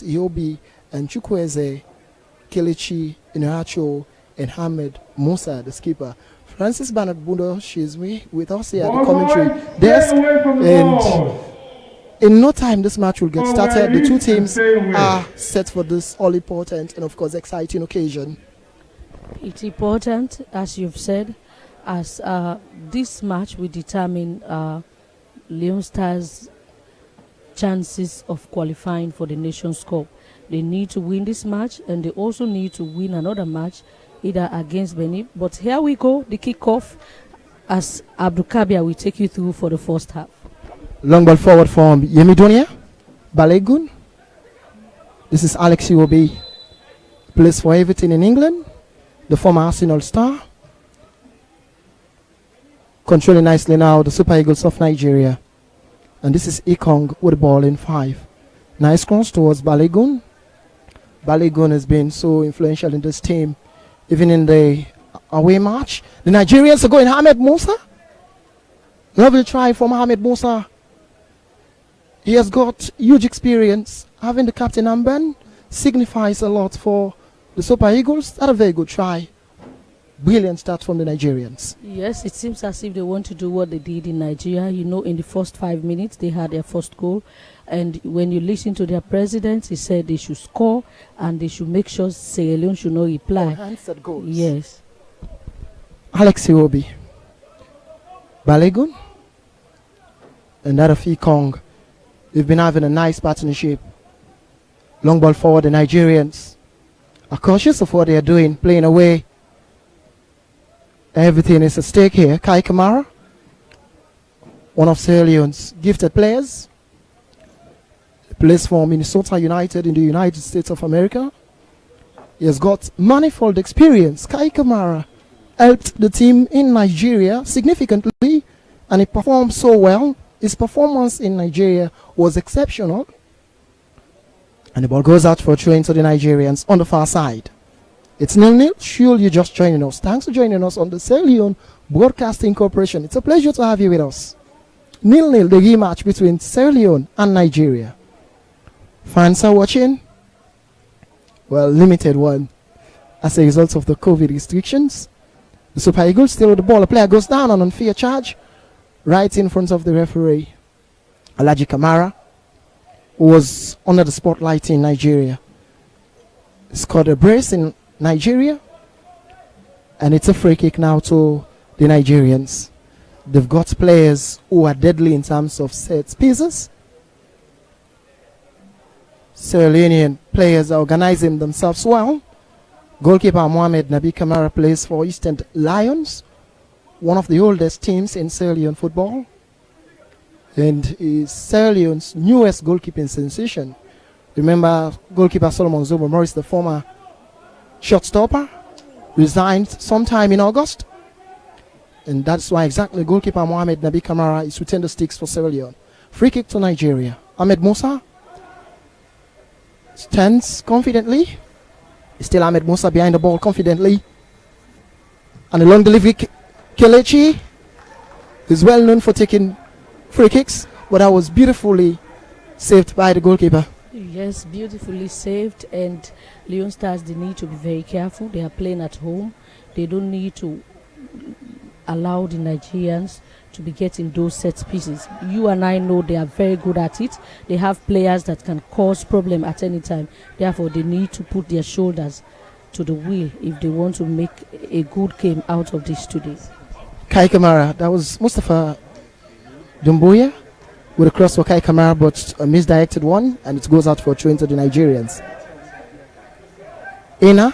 Iobi and Chukwueze, Kelechi Inuacho, and Ahmed Musa, the skipper. Francis Bernard Bundo, she's with us here at the commentary desk. And in no time, this match will get started. The two teams are set for this all important and, of course, exciting occasion. It's important, as you've said, as this match will determine Leone Stars' chances of qualifying for the Nations Cup. They need to win this match, and they also need to win another match, either against Benin. But here we go, the kickoff, as Abdul Kabir will take you through for the first half. Long ball forward from Yemidonia, Balogun. This is Alex Iwobi, plays for Everton in England, the former Arsenal star. Controlling nicely now the Super Eagles of Nigeria. And this is Ekong with the ball in 5. Nice cross towards Balogun. Balogun has been so influential in this team, even in the away match. The Nigerians are going. Ahmed Musa. Lovely try from Ahmed Musa. He has got huge experience. Having the captain armband signifies a lot for the Super Eagles. That's a very good try. Brilliant start from the Nigerians. Yes, it seems as if they want to do what they did in Nigeria. You know, in the first 5 minutes, they had their first goal. And when you listen to their president, he said they should score and they should make sure Sierra Leone should not reply. Unanswered goals. Yes. Alex Iwobi. Balogun. And that of Ekong. They've been having a nice partnership. Long ball forward, the Nigerians are cautious of what they are doing, playing away. Everything is at stake here. Kai Kamara, one of Sierra Leone's gifted players. He plays for Minnesota United in the United States of America. He has got manifold experience. Kai Kamara helped the team in Nigeria significantly, and he performed so well. His performance in Nigeria was exceptional. And the ball goes out for a throw into the Nigerians on the far side. It's 0-0. Sure, you're just joining us. Thanks for joining us on the Sierra Leone Broadcasting Corporation. It's a pleasure to have you with us. 0-0, the rematch between Sierra Leone and Nigeria. Fans are watching. Well, limited one as a result of the COVID restrictions. The Super Eagles still with the ball. A player goes down on unfair charge right in front of the referee. Alhaji Kamara, who was under the spotlight in Nigeria, scored a brace in Nigeria, and it's a free kick now to the Nigerians. They've got players who are deadly in terms of set pieces. Sierra Leonean players are organizing themselves well. Goalkeeper Mohamed Nabi Kamara plays for Eastern Lions, one of the oldest teams in Sierra Leone football, and is Sierra Leone's newest goalkeeping sensation. Remember, goalkeeper Solomon Zobo Morris, the former shotstopper, resigned sometime in August. And that's why exactly goalkeeper Mohamed Nabi Kamara is within the sticks for Sierra Leone. Free kick to Nigeria. Ahmed Musa stands confidently. Still Ahmed Musa behind the ball confidently. And a long delivery. Kelechi is well known for taking free kicks, but that was beautifully saved by the goalkeeper. Yes, beautifully saved. And Leone Stars, they need to be very careful. They are playing at home. They don't need to allow the Nigerians to be getting those set pieces. You and I know they are very good at it. They have players that can cause problem at any time. Therefore, they need to put their shoulders to the wheel if they want to make a good game out of this today. Kai Kamara, that was Mustafa Dumbuya with a cross for Kai Kamara, but a misdirected one, and it goes out for a throw into the Nigerians. Ina.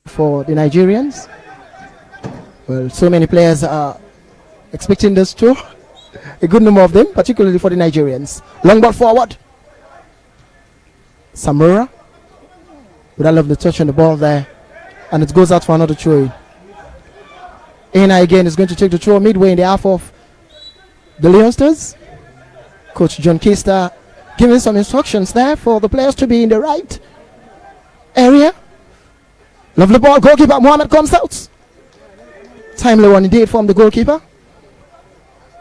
For the Nigerians. Well, so many players are expecting this too. A good number of them, particularly for the Nigerians. Long ball forward. Samura. With that lovely touch on the ball there. And it goes out for another throw. Ena again is going to take the throw midway in the half of the Leonsters. Coach John Kista giving some instructions there for the players to be in the right area. Lovely ball. Goalkeeper Mohammed comes out. Timely one indeed from the goalkeeper.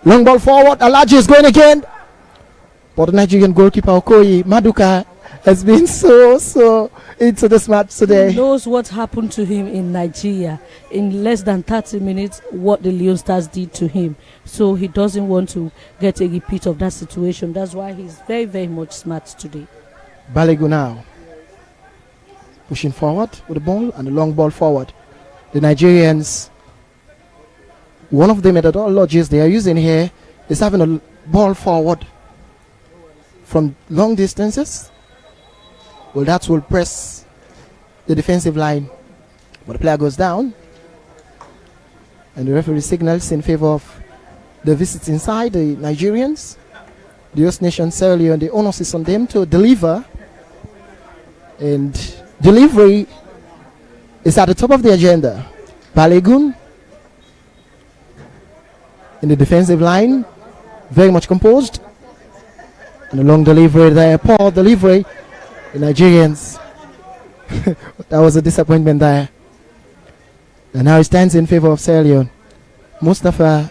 Long ball forward. Alaji is going again. But the Nigerian goalkeeper Okoye Maduka has been so into this match today. He knows what happened to him in Nigeria in less than 30 minutes, what the Leon Stars did to him. So he doesn't want to get a repeat of that situation. That's why he's very much smart today. Balegu now pushing forward with the ball and the long ball forward. The Nigerians, one of the methodologies they are using here is having a ball forward from long distances. Well, that will press the defensive line. But the player goes down. And the referee signals in favor of the visiting side, the Nigerians. The host nation Sierra Leone, the onus is on them to deliver. And delivery is at the top of the agenda. Balegun in the defensive line, very much composed. And a long delivery there, poor delivery. The Nigerians, that was a disappointment there. And now it stands in favor of Sierra Leone. Mustafa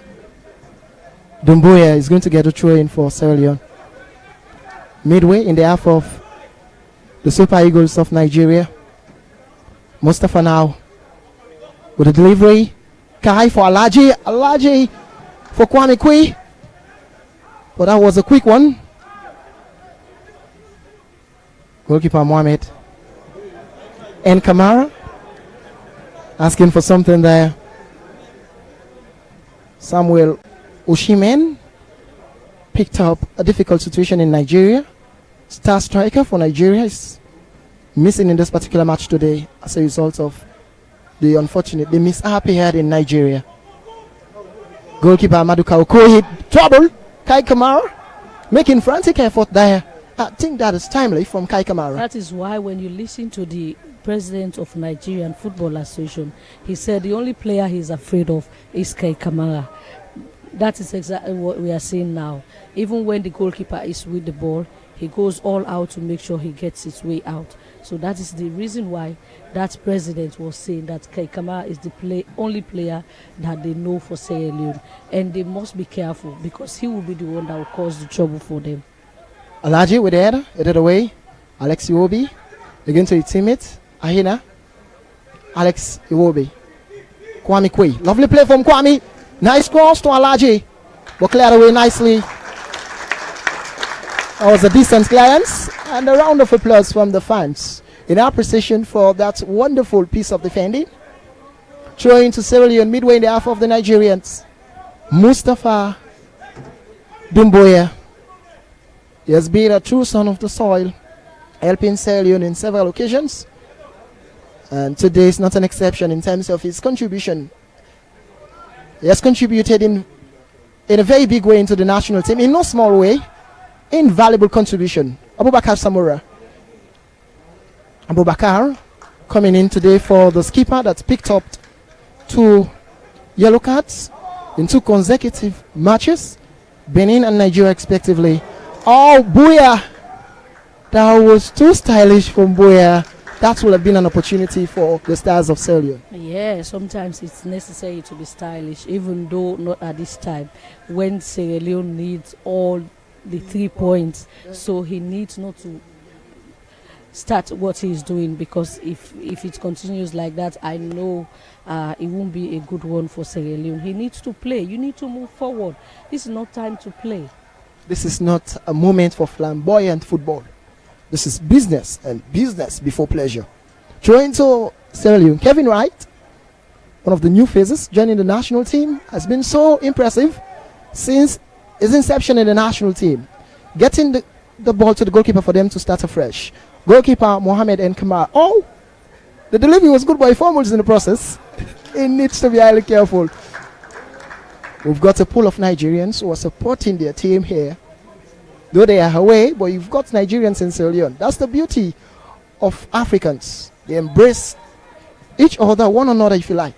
Dumbuya is going to get a throw in for Sierra Leone. Midway in the half of the Super Eagles of Nigeria. Mustafa now with a delivery. Kai for Alaji. Alaji for Kwame Kwe. But that was a quick one. Goalkeeper Mohamed and Kamara asking for something there. Samuel Oshimen picked up a difficult situation in Nigeria. Star striker for Nigeria is missing in this particular match today as a result of the mishap he had in Nigeria. Goalkeeper Maduka Okoye, trouble. Kai Kamara making frantic effort there. I think that is timely from Kai Kamara. That is why when you listen to the president of Nigerian Football Association, he said the only player he's afraid of is Kai Kamara. That is exactly what we are seeing now. Even when the goalkeeper is with the ball, he goes all out to make sure he gets his way out. So that is the reason why that president was saying that Kai Kamara is the only player that they know for Sierra Leone. And they must be careful because he will be the one that will cause the trouble for them. Alaji with the header, headed away. Alex Iwobi again to his teammate Ahina. Alex Iwobi. Kwame Kwe. Lovely play from Kwame. Nice cross to Alaji. But cleared away nicely. That was a decent clearance. And a round of applause from the fans in appreciation for that wonderful piece of defending. Throwing to Sierra Leone midway in the half of the Nigerians. Mustafa Dumboya. He has been a true son of the soil, helping Sierra Leone in several occasions. And today is not an exception in terms of his contribution. He has contributed in a very big way into the national team, in no small way. Invaluable contribution. Abubakar Samura. Abubakar coming in today for the skipper that picked up 2 yellow cards in 2 consecutive matches. Benin and Nigeria respectively. Oh, Buya! That was too stylish from Buya. That would have been an opportunity for the Stars of Sierra Leone. Yeah, sometimes it's necessary to be stylish, even though not at this time, when Sierra Leone needs all the 3 points. So he needs not to start what he's doing, because if it continues like that, I know it won't be a good one for Sierra Leone. He needs to play. You need to move forward. This is not time to play. This is not a moment for flamboyant football. This is business, and business before pleasure. Throwing to Sierra Leone. Kevin Wright, one of the new faces joining the national team, has been so impressive since his inception in the national team. Getting the ball to the goalkeeper for them to start afresh. Goalkeeper Mohamed and Kamara. Oh, the delivery was good, but he fumbles in the process. He needs to be highly careful. We've got a pool of Nigerians who are supporting their team here. though they are away, but you've got Nigerians in Sierra Leone. That's the beauty of Africans. They embrace each other, one another, if you like.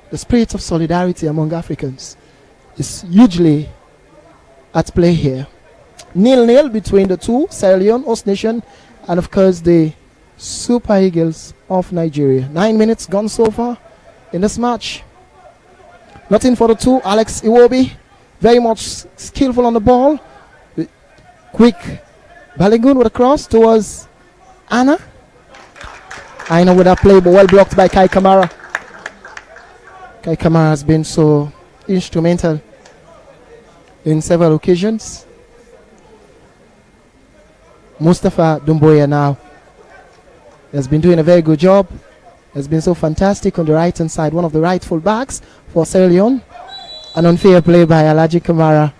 The spirit of solidarity among Africans is hugely at play here. 0-0 between the two, Sierra Leone, host nation, and of course the Super Eagles of Nigeria. 9 minutes gone so far in this match. Nothing for the two. Alex Iwobi, very much skillful on the ball. Quick Balogun with a cross towards Anna. I know with that play, but well blocked by Kai Kamara. Kai Kamara has been so instrumental in several occasions. Mustafa Dumboya now has been doing a very good job. Has been so fantastic on the right hand side, one of the right full backs for Sierra Leone. An unfair play by Alaji Kamara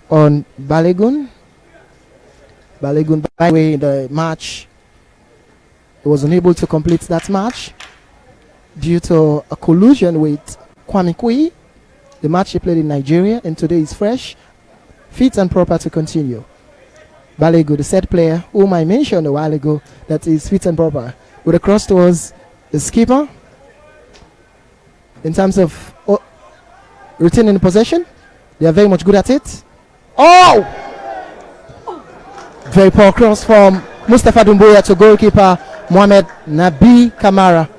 on Balogun. Balogun, by the way, in the match, he was unable to complete that match due to a collusion with Kwame Kui. The match he played in Nigeria, and today is fresh, fit and proper to continue. Balogun, the set player whom I mentioned a while ago, that is fit and proper, with a cross towards the skipper. In terms of retaining possession, they are very much good at it. Oh! Very poor cross from Mustafa Dumboya to goalkeeper Mohamed Nabi Kamara.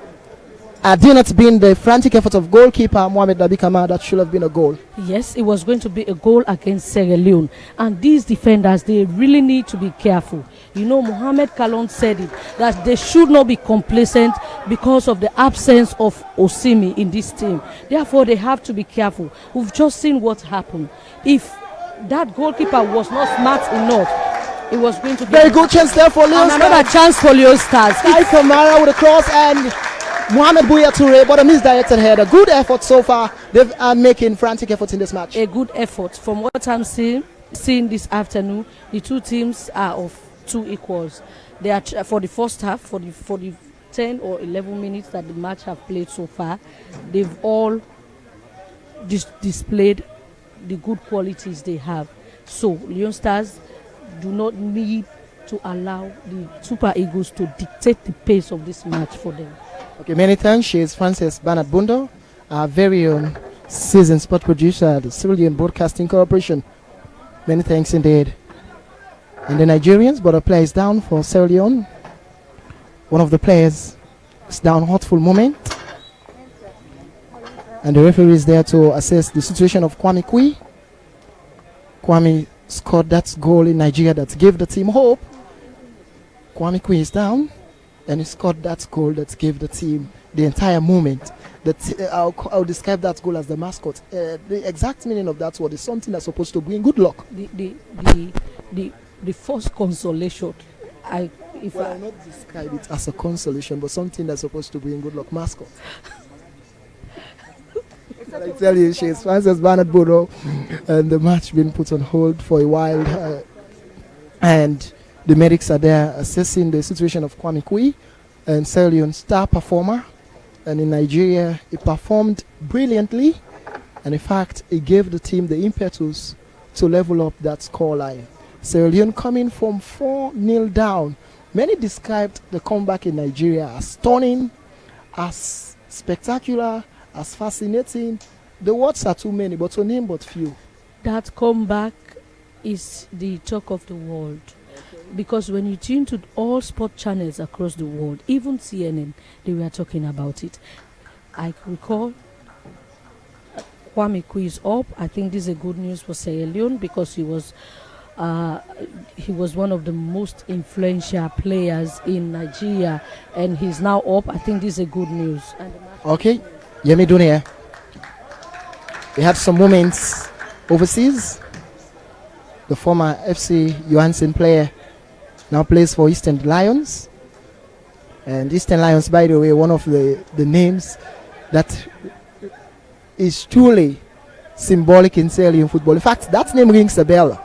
Had it not been the frantic effort of goalkeeper Mohamed Nabi Kamara, that should have been a goal. Yes, it was going to be a goal against Sierra Leone. And these defenders, they really need to be careful. You know, Mohamed Kalon said it, that they should not be complacent because of the absence of Osimi in this team. Therefore, they have to be careful. We've just seen what happened. If that goalkeeper was not smart enough, it was going to be very good chance there for Leone. Another chance for Leone Stars. Kai Kamara with a cross and Mohamed Bouya Toure, but a misdirected header. Good effort so far. They are making frantic efforts in this match. A good effort. From what I'm seeing this afternoon, the two teams are of two equals. They are for the first half, for the 10 or 11 minutes that the match have played so far, they've all displayed the good qualities they have. So Leone Stars do not need to allow the Super Eagles to dictate the pace of this match for them. Okay, many thanks. She is Frances Bernard Bundo, our very own seasoned sport producer at the Sierra Leone Broadcasting Corporation. Many thanks indeed. And the Nigerians, but a player is down for Sierra Leone. One of the players is down, hurtful moment. And the referee is there to assess the situation of Kwame Kui. Kwame scored that goal in Nigeria that gave the team hope. Kwame Kui is down, and he scored that goal that gave the team the entire moment. I'll describe that goal as the mascot. The exact meaning of that word is something that's supposed to bring good luck. The first consolation. I not describe it as a consolation, but something that's supposed to bring good luck. Mascot. I tell you, she's Frances Bernard Bodo, and the match been put on hold for a while, and the medics are there assessing the situation of Kwame Kui, and Sierra Leone star performer, and in Nigeria he performed brilliantly, and in fact he gave the team the impetus to level up that scoreline. Sierra Leone coming from 4-0 down. Many described the comeback in Nigeria as stunning, as spectacular, as fascinating. The words are too many, but to name but few. That comeback is the talk of the world. Because when you tune to all sport channels across the world, even CNN, they were talking about it. I recall Kwame Kui is up. I think this is a good news for Sierra Leone because he was one of the most influential players in Nigeria, and he's now up. I think this is a good news. Okay, Yemi Dunia. He had some moments overseas. The former FC Johansen player now plays for Eastern Lions. And Eastern Lions, by the way, one of the names that is truly symbolic in Sierra Leone football. In fact, that name rings a bell.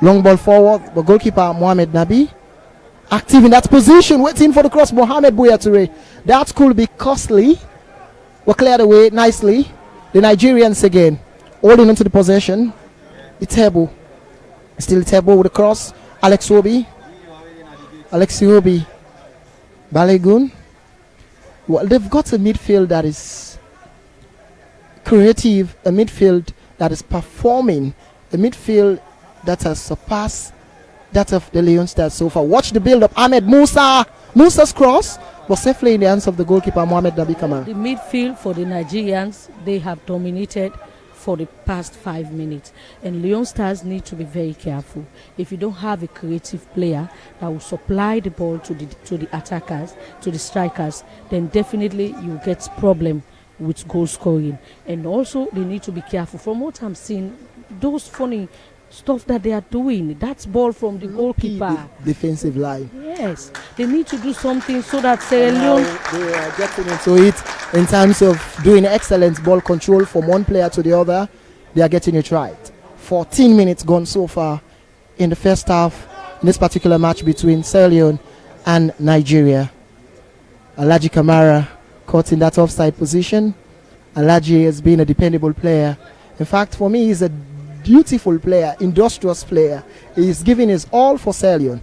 Long ball forward, the goalkeeper Mohamed Nabi, active in that position, waiting for the cross, Mohamed Bouya Toure. That could be costly. Were cleared away nicely. The Nigerians again, holding onto the possession. Itebu Still Tebo with a cross. Alex Obi. Balogun. Well, they've got a midfield that is creative, a midfield that is performing, a midfield that has surpassed that of the Leone Stars so far. Watch the build-up. Ahmed Musa. Musa's cross was safely in the hands of the goalkeeper, Mohamed Nabi Kamara. The midfield for the Nigerians, they have dominated for the past 5 minutes, and Leone Stars need to be very careful. If you don't have a creative player that will supply the ball to the attackers, to the strikers, then definitely you get problem with goal scoring. And also they need to be careful. From what I'm seeing, those funny stuff that they are doing, that's ball from the goalkeeper. Defensive line. Yes, they need to do something so that Sierra Leone, they are getting into it in terms of doing excellent ball control from one player to the other. They are getting it right. 14 minutes gone so far in the first half in this particular match between Sierra Leone and Nigeria. Alhaji Kamara caught in that offside position. Alhaji has been a dependable player. In fact, for me, he's a beautiful player, industrious player. He's giving his all for Sierra Leone.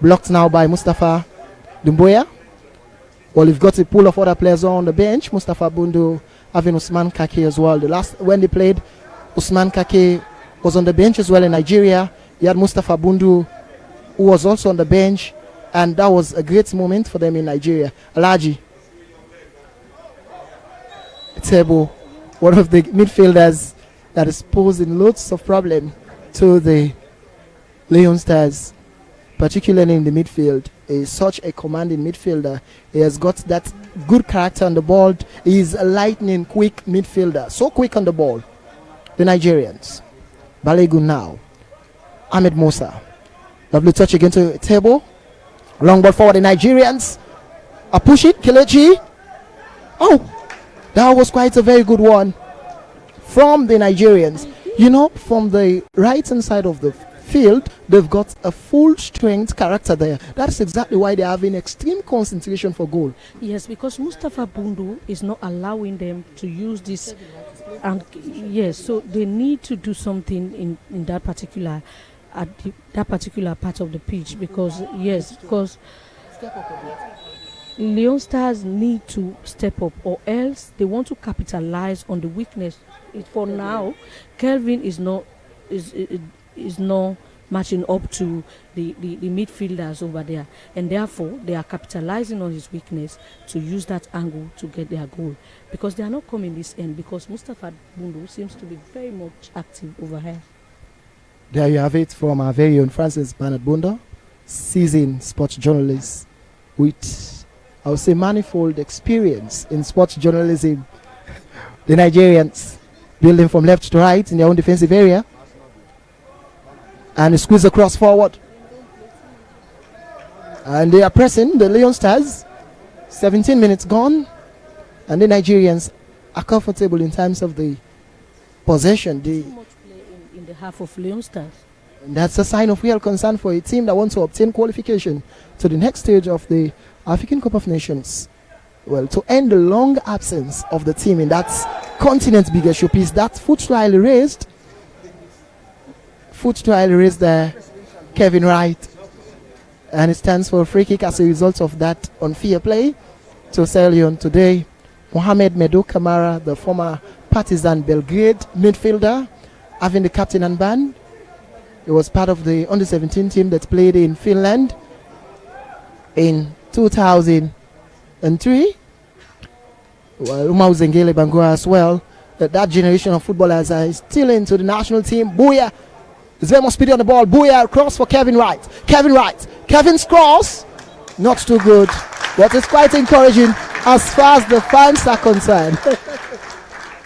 Blocked now by Mustafa Dumboya. Well, we've got a pool of other players on the bench. Mustafa Bundu having Usman Kake as well. When they played, Usman Kake was on the bench as well in Nigeria. You had Mustafa Bundu, who was also on the bench, and that was a great moment for them in Nigeria. Alhaji Tebo, one of the midfielders that is posing loads of problem to the Leone Stars, particularly in the midfield. He is such a commanding midfielder. He has got that good character on the ball. He is a lightning quick midfielder, so quick on the ball. The Nigerians. Balogun now. Ahmed Musa. Lovely touch again to Tebo. Long ball forward, the Nigerians. A push it, Kelechi. Oh, that was quite a very good one from the Nigerians. You know, from the right hand side of the field, they've got a full strength character there. That's exactly why they're having extreme concentration for goal. Yes, because Mustafa Bundu is not allowing them to use this, and yes, so they need to do something in that particular that particular part of the pitch, because because Leone Stars need to step up, or else they want to capitalize on the weakness. For now, Kelvin is not matching up to the midfielders over there, and therefore they are capitalizing on his weakness to use that angle to get their goal, because they are not coming this end, because Mustafa Bundu seems to be very much active over here. There you have it from our very own Francis Bernard Bunda, seasoned sports journalist with, I would say, manifold experience in sports journalism. The Nigerians building from left to right in their own defensive area. And a squeeze across forward. And they are pressing the Leone Stars. 17 minutes gone. And the Nigerians are comfortable in terms of the possession. Too much play in the half of Leone Stars. And that's a sign of real concern for a team that wants to obtain qualification to the next stage of the African Cup of Nations. Well, to end the long absence of the team in that continent's biggest showpiece, that foot trial raised there, Kevin Wright, and it stands for a free kick as a result of that unfair play to Sierra Leone today. Mohamed Medo Kamara, the former Partizan Belgrade midfielder, having the captain and band. He was part of the under-17 team that played in Finland in 2003. Well, Umar Zengele Bangura as well. That generation of footballers are still into the national team. Booyah is very much speedy on the ball. Booyah cross for Kevin Wright. Kevin's cross, not too good, but it's quite encouraging as far as the fans are concerned.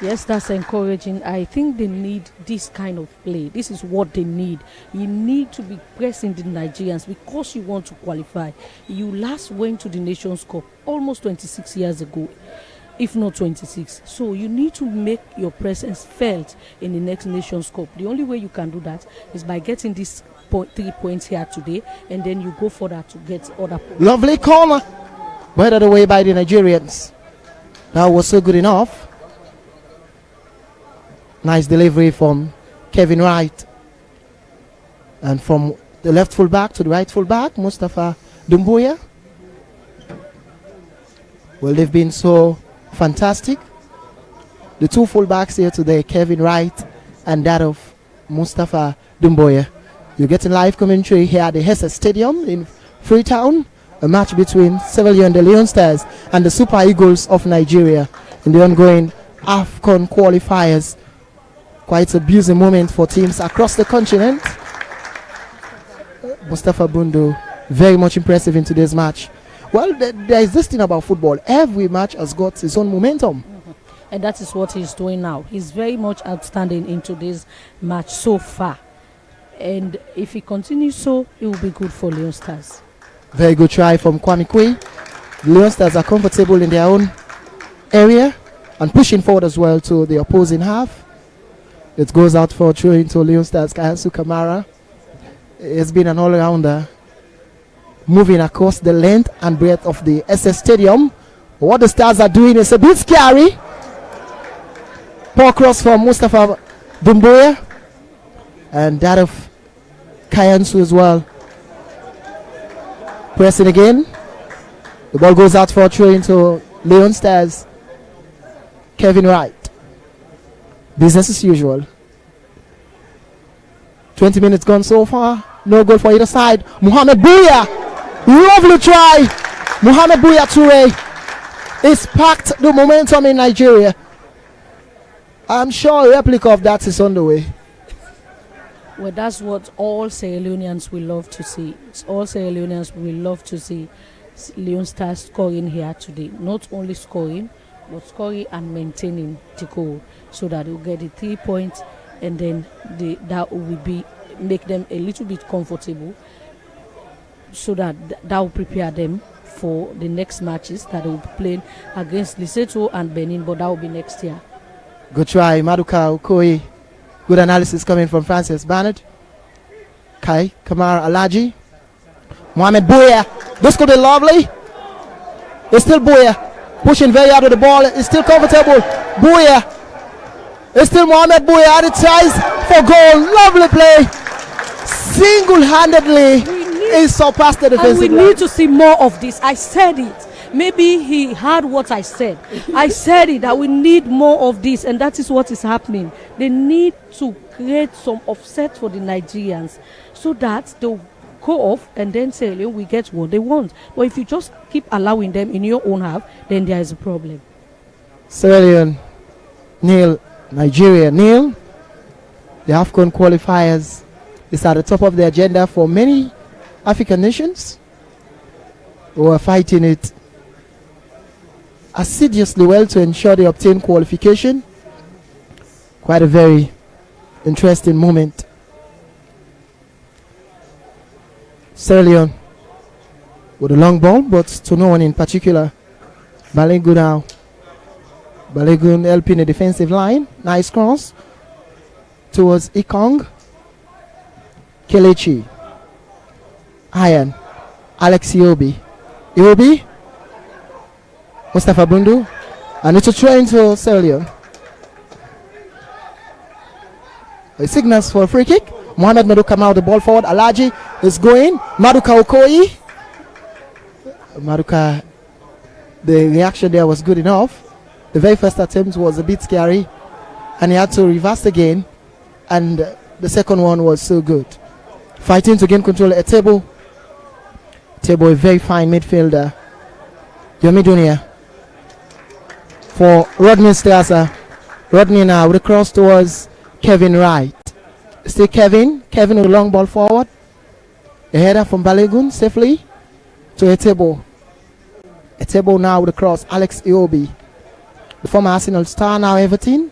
Yes, that's encouraging. I think they need this kind of play. This is what they need. You need to be pressing the Nigerians because you want to qualify. You last went to the Nations Cup almost 26 years ago, if not 26. So you need to make your presence felt in the next Nations Cup. The only way you can do that is by getting these 3 points here today, and then you go further to get other points. Lovely corner, but away by the Nigerians. That was so good enough. Nice delivery from Kevin Wright. And from the left full back to the right full back, Mustafa Dumbuya. Well, they've been so fantastic. The two full backs here today, Kevin Wright and that of Mustafa Dumbuya. You're getting live commentary here at the Hesse Stadium in Freetown. A match between Sierra Leone, the Leone Stars, and the Super Eagles of Nigeria in the ongoing Afcon qualifiers. Quite a busy moment for teams across the continent. Mustafa Bundu, very much impressive in today's match. Well, there is this thing about football. Every match has got its own momentum. And that is what he's doing now. He's very much outstanding in today's match so far. And if he continues so, it will be good for Leone Stars. Very good try from Kwame Kwe. The Leone Stars are comfortable in their own area and pushing forward as well to the opposing half. It goes out for a throw into Leone Stars. Kayansu Kamara. It's been an all-rounder, moving across the length and breadth of the SS Stadium. What the Stars are doing is a bit scary. Poor cross from Mustafa Dumbuya and that of Kayansu as well. Pressing again. The ball goes out for a throw into Leone Stars. Kevin Wright. Business as usual. 20 minutes gone so far. No goal for either side. Mohamed Bouya. Lovely try. Mohamed Bouya Toure is packed the momentum in Nigeria. I'm sure a replica of that is on the way. Well, that's what all Sierra Leoneans will love to see. All Sierra Leoneans will love to see Leone Stars scoring here today. Not only scoring, but scoring and maintaining the goal so that they'll get the 3 points, and then that will make them a little bit comfortable, so that will prepare them for the next matches that they will be playing against Lesotho and Benin, but that will be next year. Good try, Maduka Okoye. Good analysis coming from Francis Bernard. Kai Kamara Alaji. Mohamed Bouya. This could be lovely. It's still Bouya. Pushing very hard with the ball. It's still comfortable. Bouya. It's still Mohamed Bouya. And it tries for goal. Lovely play. Single-handedly, he surpassed the defensive line. And we need to see more of this. I said it. Maybe he heard what I said. I said it, that we need more of this, and that is what is happening. They need to create some offset for the Nigerians so that they'll go off and then say, we get what they want. But if you just keep allowing them in your own half, then there is a problem. Sierra Leone nil, Nigeria nil. The Afcon qualifiers is at the top of the agenda for many African nations who are fighting it assiduously well to ensure they obtain qualification. Quite a very interesting moment. Sierra Leone with a long ball, but to no one in particular. Balogun now. Balogun helping the defensive line. Nice cross towards Ikong. Kelechi. Iron. Alex Iwobi. Iwobi. Mustafa Bundu, and it's a try into Sierra Leone. It signals for a free kick. Mohamed Maduka now the ball forward. Alaji is going. Maduka Okoye. Maduka, the reaction there was good enough. The very first attempt was a bit scary, and he had to reverse again. And the second one was so good. Fighting to gain control at Table. Table, a very fine midfielder. Yomi Dunia. For Rodney Strasser. Rodney now with a cross towards Kevin Wright. Still Kevin with a long ball forward. A header from Balogun safely to Etebo. Etebo now with a cross. Alex Iwobi, the former Arsenal star, now Everton.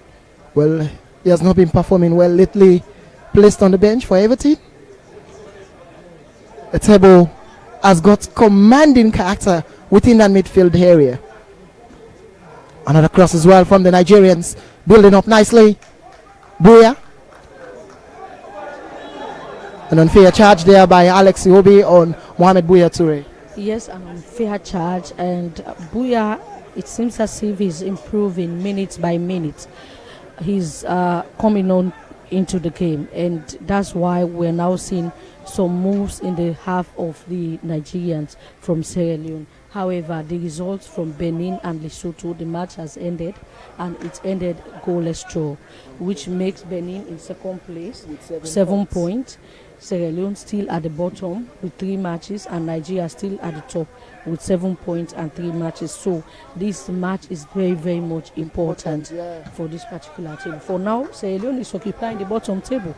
Well, he has not been performing well lately. Placed on the bench for Everton. Etebo has got commanding character within that midfield area. Another cross as well from the Nigerians, building up nicely. Bouya. An unfair charge there by Alex Iwobi on Mohamed Bouya Toure. Yes, an unfair charge, and Bouya, it seems as if he's improving minute by minute. He's coming on into the game, and that's why we're now seeing some moves in the half of the Nigerians from Sierra Leone. However, the results from Benin and Lesotho, the match has ended, and it ended goalless draw, which makes Benin in second place with 7 points. Sierra Leone still at the bottom with 3 matches, and Nigeria still at the top with 7 points and 3 matches. So this match is very, very much important for this particular table. For now, Sierra Leone is occupying the bottom table.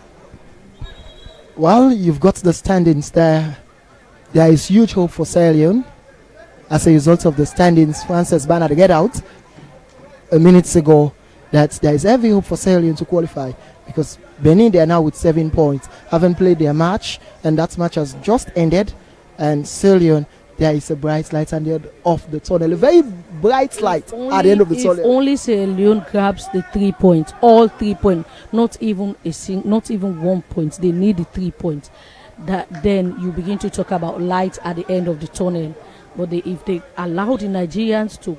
Well, you've got the standings there. There is huge hope for Sierra Leone. As a result of the standings, Francis Bernard get out a minute ago that there is every hope for Sierra Leone to qualify, because Benin, they are now with 7 points, haven't played their match, and that match has just ended. And Sierra Leone, there is a bright light at the end of the tunnel, a very bright light at the end of the tunnel. If only Sierra Leone grabs the 3 points, all 3 points, not even 1 point, they need the 3 points. Then you begin to talk about light at the end of the tunnel. But if they allow the Nigerians to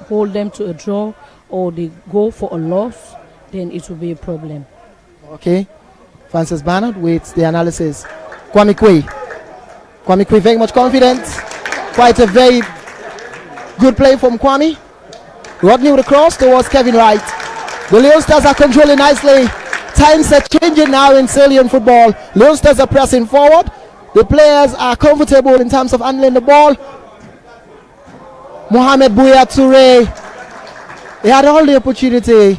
hold them to a draw, or they go for a loss, then it will be a problem. Okay, Francis Bernard with the analysis. Kwame Kwe very much confident. Quite a very good play from Kwame. Rodney with a cross towards Kevin Wright. The Leone Stars are controlling nicely. Times are changing now in Sierra Leone football. Leone Stars are pressing forward. The players are comfortable in terms of handling the ball. Mohamed Bouya Toure, he had all the opportunity.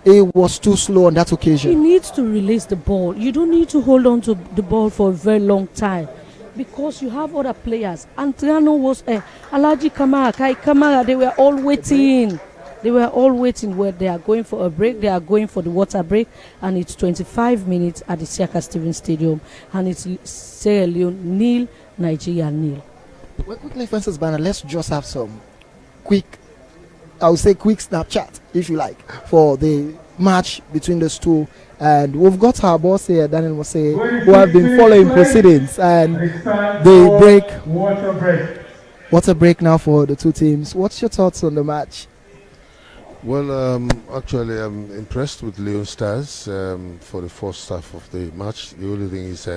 He was too slow on that occasion. He needs to release the ball. You don't need to hold on to the ball for a very long time, because you have other players. Antriano was Alaji Kamara, Kai Kamara, they were all waiting. They were all waiting where they are going for a break. They are going for the water break, and it's 25 minutes at the Siaka Stevens Stadium, and it's Sierra Leone 0, Nigeria 0. Well, quickly, Francis Bernard, let's just have some quick Snapchat, if you like, for the match between those two. And we've got our boss here, Daniel Mose, who have been following proceedings, and the break. Water break now for the two teams. What's your thoughts on the match? Well, actually, I'm impressed with Leone Stars for the first half of the match. The only thing is,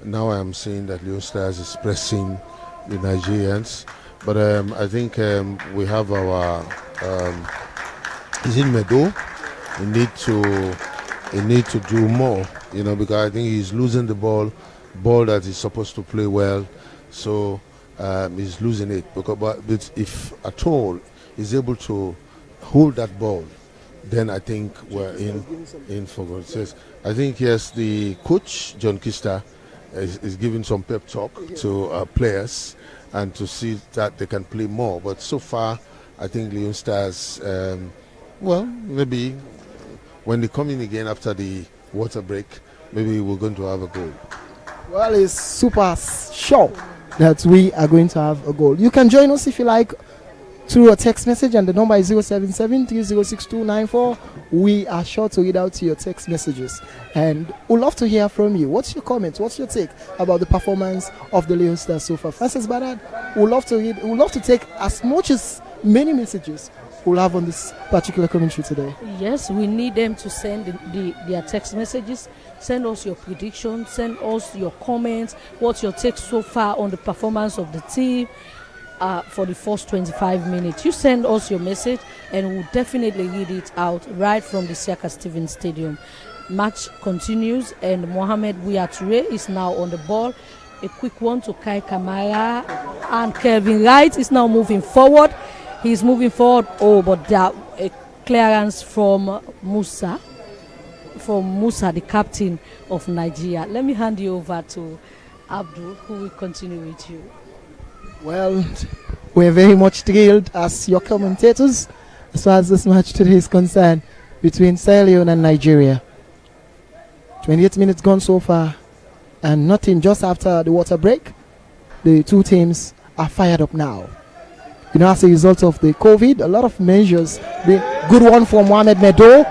now I'm seeing that Leone Stars is pressing the Nigerians, but I think we have our Izin Medo. He need to do more, because I think he's losing the ball that he's supposed to play well, so he's losing it. But if at all he's able to hold that ball, then I think we're in for good. Yes, I think yes, the coach John Kista is giving some pep talk to players, and to see that they can play more. But so far, I think Leone Stars, maybe when they come in again after the water break, maybe we're going to have a goal. Well, it's super sure that we are going to have a goal. You can join us if you like through a text message, and the number is 077-306294. We are sure to read out your text messages, and we'd love to hear from you. What's your comments? What's your take about the performance of the Leone Stars so far? Francis Bernard, we'd love to take as many messages we'll have on this particular commentary today. Yes, we need them to send their text messages. Send us your predictions. Send us your comments. What's your take so far on the performance of the team for the first 25 minutes? You send us your message, and we'll definitely read it out right from the Siaka Stevens Stadium. Match continues, and Mohamed Bouya Toure is now on the ball. A quick one to Kai Kamara, and Kevin Wright is now moving forward. He's moving forward. But there a clearance from Musa, the captain of Nigeria. Let me hand you over to Abdul, who will continue with you. Well, we're very much thrilled as your commentators as far as this match today is concerned between Sierra Leone and Nigeria. 28 minutes gone so far, and nothing just after the water break. The two teams are fired up now. As a result of the COVID, a lot of measures. The good one for Mohamed Medo,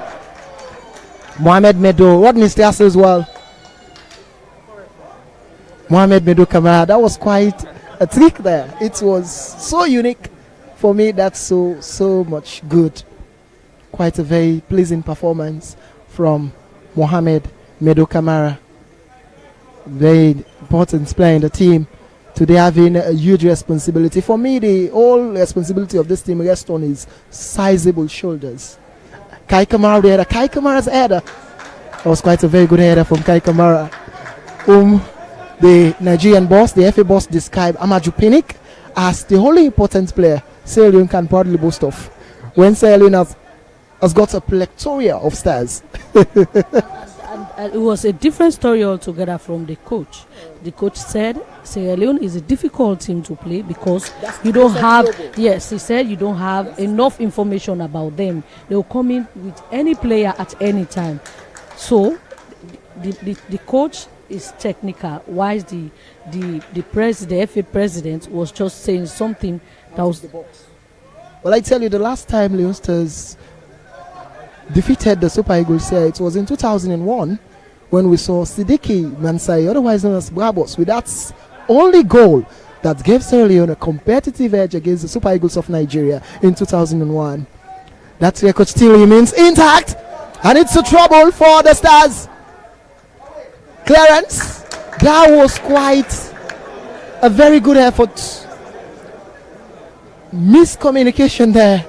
Rodney Stars as well. Mohamed Medo Kamara, that was quite a trick there. It was so unique for me. That's so much good. Quite a very pleasing performance from Mohamed Medo Kamara. Very important player in the team. Today having a huge responsibility. For me, the whole responsibility of this team rests on his sizable shoulders. Kai Kamara, the header. Kai Kamara's header. That was quite a very good header from Kai Kamara, whom the Nigerian boss, the FA boss, described Amaju Pinnick as the only important player Sierra Leone can proudly boast of. When Sierra Leone has got a plethora of stars. And it was a different story altogether from the coach. The coach said Sierra Leone is a difficult team to play because you don't have, yes, he said you don't have enough information about them. They will come in with any player at any time. So the coach is technical, whilst the FA president was just saying something that was the box. Well, I tell you, the last time Leone Stars defeated the Super Eagles here, it was in 2001 when we saw Sidiki Mansai, otherwise known as Brabos, with that only goal that gave Sierra Leone a competitive edge against the Super Eagles of Nigeria in 2001. That record still remains intact, and it's a trouble for the Stars. Clearance. That was quite a very good effort. Miscommunication there.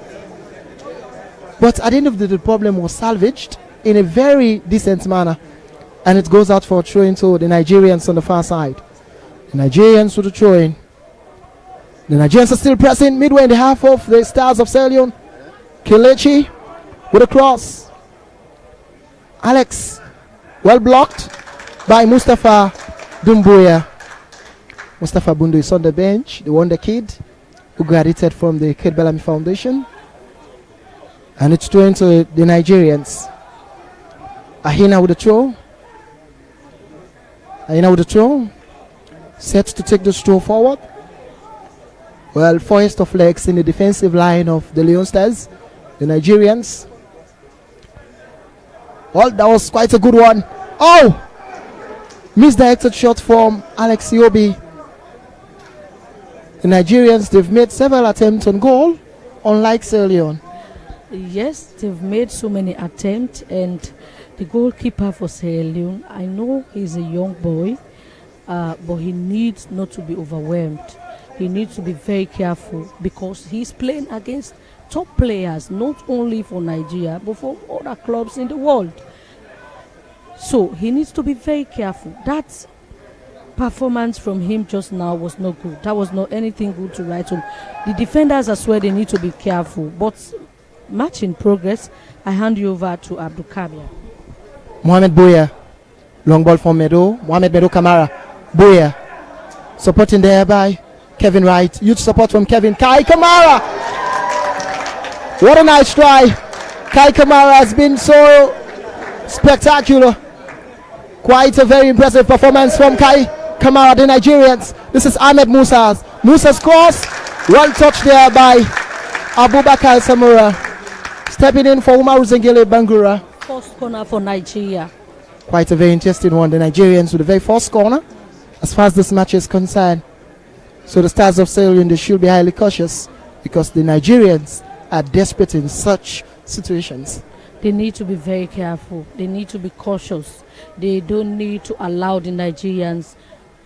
But at the end of the day, the problem was salvaged in a very decent manner. And it goes out for a throw-in to the Nigerians on the far side. The Nigerians with the throw-in. The Nigerians are still pressing midway in the half of the Stars of Sierra Leone. Kelechi with a cross. Alex, well blocked by Mustafa Dumbuya. Mustafa Bundu is on the bench, the wonder kid who graduated from the Kid Bellamy Foundation. And it's thrown to the Nigerians. Ahina with the throw. Ahina with the throw. Set to take this throw forward. Well, forest of legs in the defensive line of the Leone Stars, the Nigerians. Well, that was quite a good one. Oh! Misdirected shot from Alex Iobi. The Nigerians, they've made several attempts on goal, unlike Sierra Leone. Yes, they've made so many attempts, and the goalkeeper for Sierra Leone, I know he's a young boy, but he needs not to be overwhelmed. He needs to be very careful because he's playing against top players, not only for Nigeria, but for other clubs in the world. So he needs to be very careful. That performance from him just now was not good. That was not anything good to write home. The defenders as well, they need to be careful. But match in progress. I hand you over to Abdul Kabir. Mohamed Boya, long ball from Medo. Mohamed Medo Kamara. Boya, supporting there by Kevin Wright. Huge support from Kevin. Kai Kamara. What a nice try. Kai Kamara has been so spectacular. Quite a very impressive performance from Kai Kamara, the Nigerians. This is Ahmed Musa's cross. Well touched there by Abubakar Samura. Stepping in for Umaru Zengele Bangura. First corner for Nigeria. Quite a very interesting one. The Nigerians with the very first corner as far as this match is concerned. So the Stars of Sierra Leone, they should be highly cautious because the Nigerians are desperate in such situations. They need to be very careful. They need to be cautious. They don't need to allow the Nigerians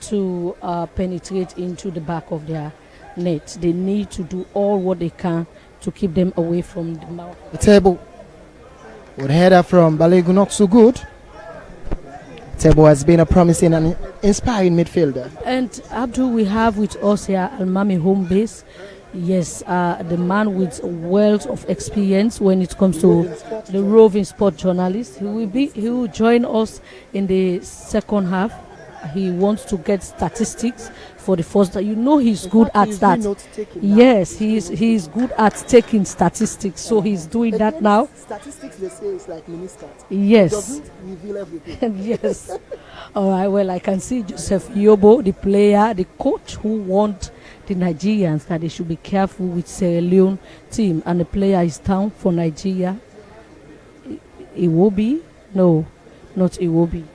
to penetrate into the back of their net. They need to do all what they can to keep them away from the mouth. The table with a header from Balegu, not so good. Tebo has been a promising and inspiring midfielder. And Abdul, we have with us here Almami home base. Yes, the man with a wealth of experience when it comes to the roving sport journalist. He will join us in the second half. He wants to get statistics for the first. You know he's good at that. Yes, he's good at taking statistics. So he's doing that now. Statistics, they say, is like miniscat. Yes. It doesn't reveal everything. Yes. All right. Well, I can see Joseph Yobo, the player, the coach who warned the Nigerians that they should be careful with Sierra Leone team, and the player is down for Nigeria. Iwobi? No, not Iwobi.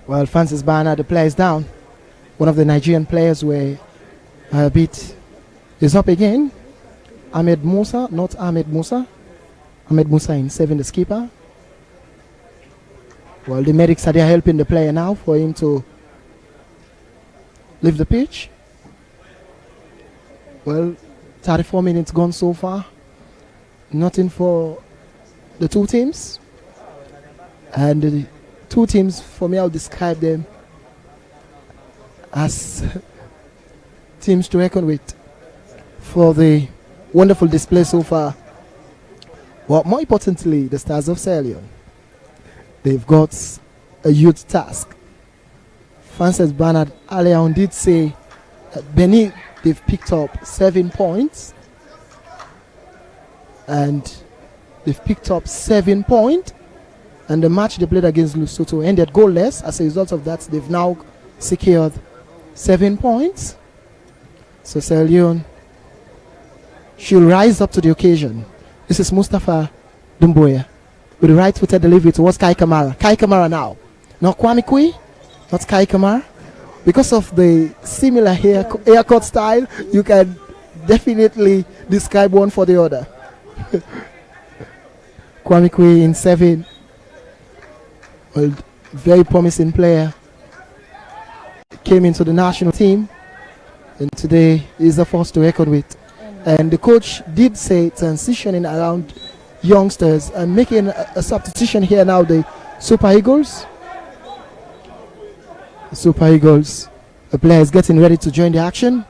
Well, Francis Bana, the player is down. One of the Nigerian players were a bit is up again. Ahmed Musa, not Ahmed Musa. Ahmed Musa in saving the skipper. Well, the medics are there helping the player now for him to leave the pitch. Well, 34 minutes gone so far. Nothing for the two teams. And the two teams, for me, I'll describe them as teams to reckon with for the wonderful display so far. But more importantly, the Stars of Sierra Leone, they've got a huge task. Francis Bernard Aleon did say that Benin, they've picked up 7 points. And they've picked up 7 points. And the match they played against Lesotho ended goalless. As a result of that, they've now secured 7 points. So Sierra Leone should rise up to the occasion. This is Mustafa Dumboya with the right-footed delivery towards Kai Kamara. Kai Kamara now. Not Kwame Kui, not Kai Kamara. Because of the similar haircut style, you can definitely describe one for the other. Kwame Kui in 7. Well, very promising player. Came into the national team, and today is the force to reckon with. And the coach did say transitioning around youngsters and making a substitution here now. The Super Eagles. The Super Eagles. The player is getting ready to join the action.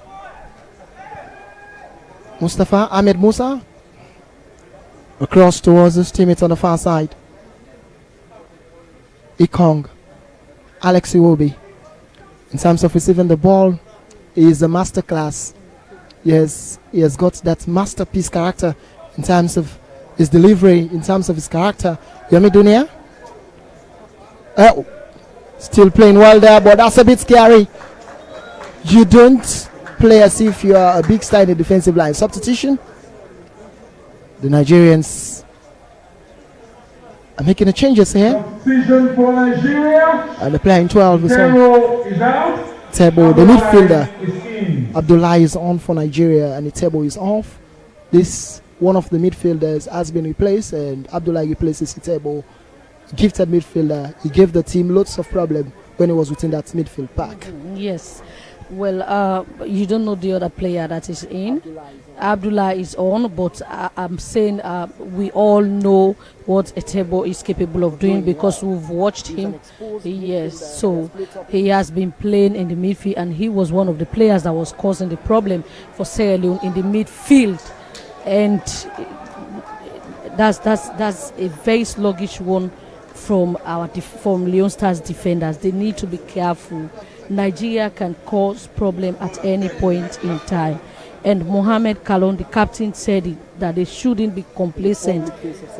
Mustafa Ahmed Musa. Across towards his teammate on the far side. Ikong. Alex Iwobi. In terms of receiving the ball, he is a masterclass. Yes, he has got that masterpiece character in terms of his delivery, in terms of his character. Yomi Dunia. Still playing well there, but that's a bit scary. You don't play as if you are a big star in the defensive line. Substitution. The Nigerians are making the changes here. Substitution for Nigeria. And the player in 12 is on. Tebo is out. Tebo, the midfielder. Is in. Abdullah is on for Nigeria and Tebo is off. This one of the midfielders has been replaced, and Abdullah replaces Tebo. Gifted midfielder. He gave the team lots of problem when he was within that midfield pack. Yes. Well, you don't know the other player that is in. Abdullah is on, but I'm saying we all know what Etebo is capable of doing because we've watched him. Yes, so he has been playing in the midfield, and he was one of the players that was causing the problem for Sierra Leone in the midfield, and that's a very sluggish one from from Leone Stars defenders. They need to be careful. Nigeria can cause problem at any point in time. And Mohamed Kalon, the captain, said it, that they shouldn't be complacent.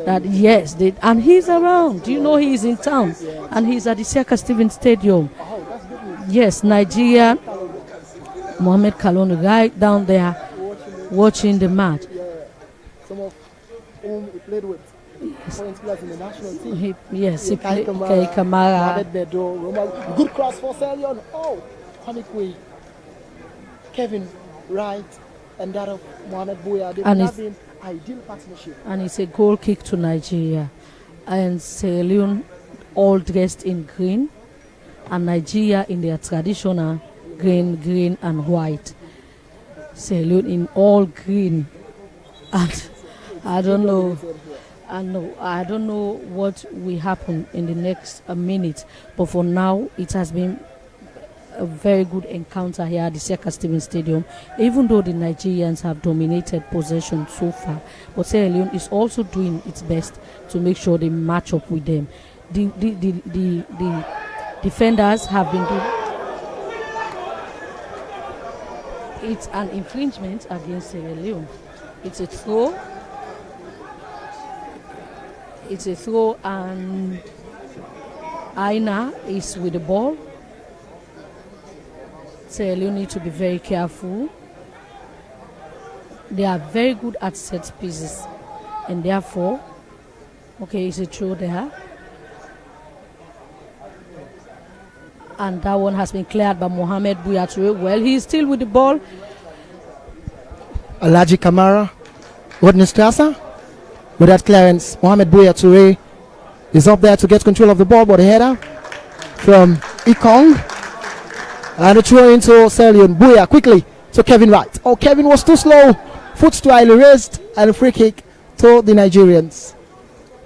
That yes, and he's around. You know, he's in town, and he's at the Seka Stevens Stadium. Yes, Nigeria. Mohamed Kalon right down there watching the match. Some of whom he played with. In the national team. He played Kamara. Good cross for Sierra Leone. Oh, Kwame Kevin Wright and that of Mohamed Bouya. They have been ideal partnership. And it's a goal kick to Nigeria. And Sierra Leone all dressed in green, and Nigeria in their traditional green and white. Sierra Leone in all green. And I don't know. I don't know what will happen in the next minute, but for now it has been a very good encounter here at the Seka Stevens Stadium, even though the Nigerians have dominated possession so far. But Sierra Leone is also doing its best to make sure they match up with them. The defenders have been doing. It's an infringement against Sierra Leone. It's a throw. It's a throw, and Aina is with the ball. Sierra Leone need to be very careful. They are very good at set pieces, and therefore, okay, it's a throw there. And that one has been cleared by Mohamed Bouya. Well, he's still with the ball. Alaji Kamara, Rodney Strasser. With that clearance, Mohamed Bouya Toure is up there to get control of the ball, but a header from Ikong. And a throw into Sierra Leone. Booyah, quickly to Kevin Wright. Oh, Kevin was too slow. Foot too highly raised, and a free kick to the Nigerians.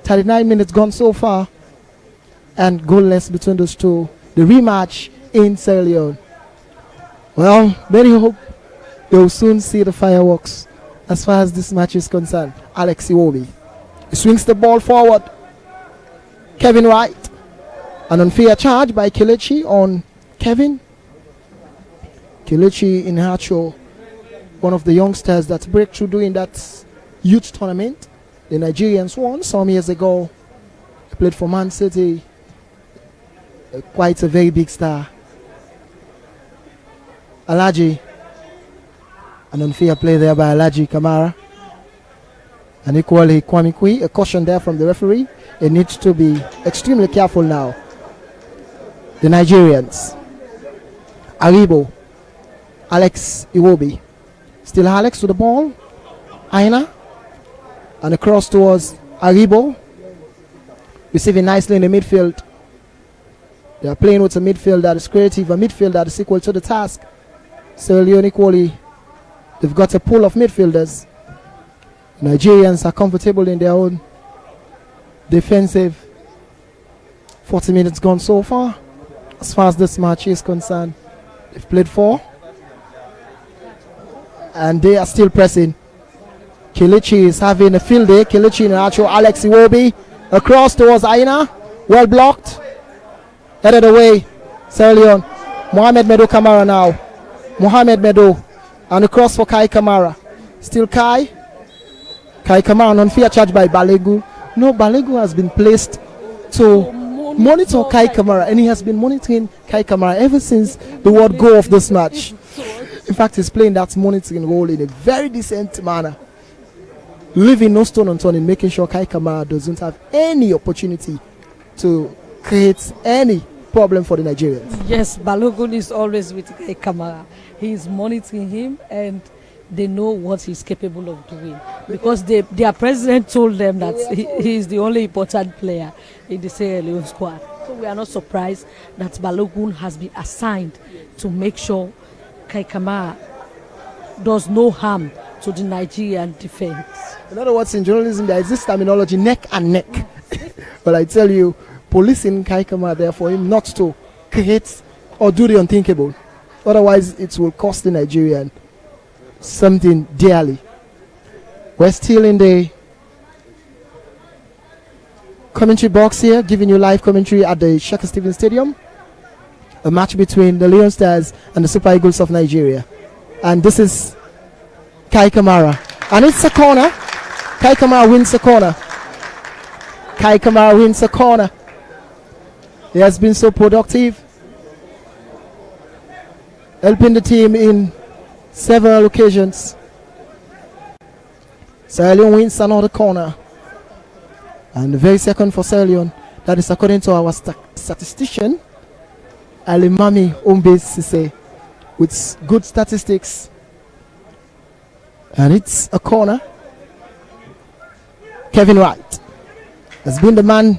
39 minutes gone so far, and goalless between those two. The rematch in Sierra Leone. Well, very hope they will soon see the fireworks as far as this match is concerned. Alex Iwobi. He swings the ball forward. Kevin Wright. An unfair charge by Kelechi on Kevin. Kelechi Iheanacho, one of the youngsters that break through doing that youth tournament. The Nigerians won some years ago. He played for Man City. Quite a very big star. Alaji. An unfair play there by Alaji Kamara. And equally Kwame Kui. A caution there from the referee. They need to be extremely careful now. The Nigerians. Aribo. Alex Iwobi. Still Alex to the ball. Aina. And across towards Aribo. Receiving nicely in the midfield. They are playing with a midfield that is creative, a midfield that is equal to the task. Sierra Leone equally, they've got a pool of midfielders. Nigerians are comfortable in their own defensive. 40 minutes gone so far. As far as this match is concerned, they've played 4. And they are still pressing. Kelechi is having a field day. Kelechi Iheanacho, Alex Iwobi. Across towards Aina. Well blocked. Headed away. Sierra Leone. Mohamed Medo Kamara now. Mohamed Medo. And across for Kai Kamara. Still Kai. Kai Kamara, an unfair charge by Balegu. No, Balegu has been placed to monitor Kai Kamara, and he has been monitoring Kai Kamara ever since the word go of this match. In fact, he's playing that monitoring role in a very decent manner, leaving no stone unturned, making sure Kai Kamara doesn't have any opportunity to create any problem for the Nigerians. Yes, Balogun is always with Kai Kamara. He is monitoring him, and they know what he's capable of doing, because their president told them that he is the only important player in the Sierra Leone squad. So we are not surprised that Balogun has been assigned to make sure Kai Kamara does no harm to the Nigerian defense. In other words, in journalism, there is this terminology, neck and neck. But I tell you, policing Kai Kamara there for him not to create or do the unthinkable. Otherwise, it will cost the Nigerian something dearly. We're still in the commentary box here, giving you live commentary at the Sheikh Stephen Stadium. A match between the Leon Stars and the Super Eagles of Nigeria. And this is Kai Kamara. And it's a corner. Kai Kamara wins a corner. Kai Kamara wins a corner. He has been so productive, helping the team in several occasions. Sierra Leone wins another corner. And the very second for Sierra Leone. That is according to our statistician, Alimami Ombe Sise, with good statistics. And it's a corner. Kevin Wright has been the man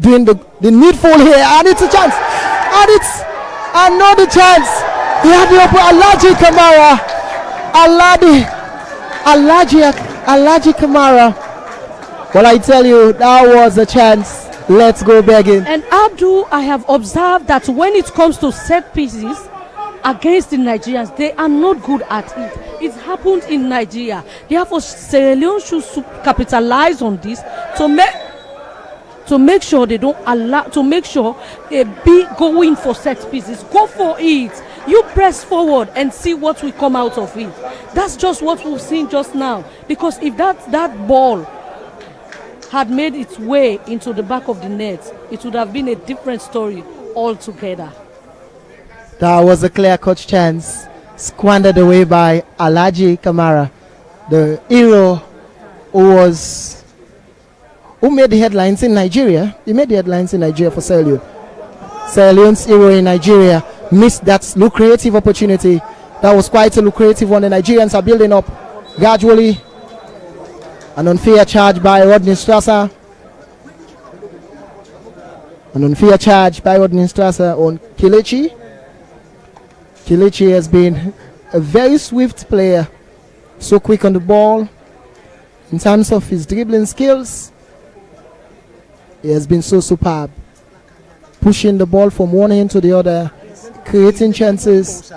doing the needful here. And it's a chance. And it's another chance. He had the Alaji Kamara. Alaji Kamara. Well, I tell you, that was a chance. Let's go begging. And Abdul, I have observed that when it comes to set pieces against the Nigerians, they are not good at it. It happened in Nigeria. Therefore, Sierra Leone should capitalize on this to make sure they don't allow, to make sure they be going for set pieces. Go for it. You press forward and see what will come out of it. That's just what we've seen just now. Because if that ball had made its way into the back of the net, it would have been a different story altogether. That was a clear-cut chance, squandered away by Alaji Kamara, the hero who made the headlines in Nigeria. He made the headlines in Nigeria for Sierra Leone. Sierra Leone's hero in Nigeria missed that lucrative opportunity. That was quite a lucrative one. The Nigerians are building up gradually. An unfair charge by Rodney Strasser. An unfair charge by Ordnungsstrasse on Kelechi. Kelechi has been a very swift player, so quick on the ball. In terms of his dribbling skills, he has been so superb. Pushing the ball from one end to the other, creating chances.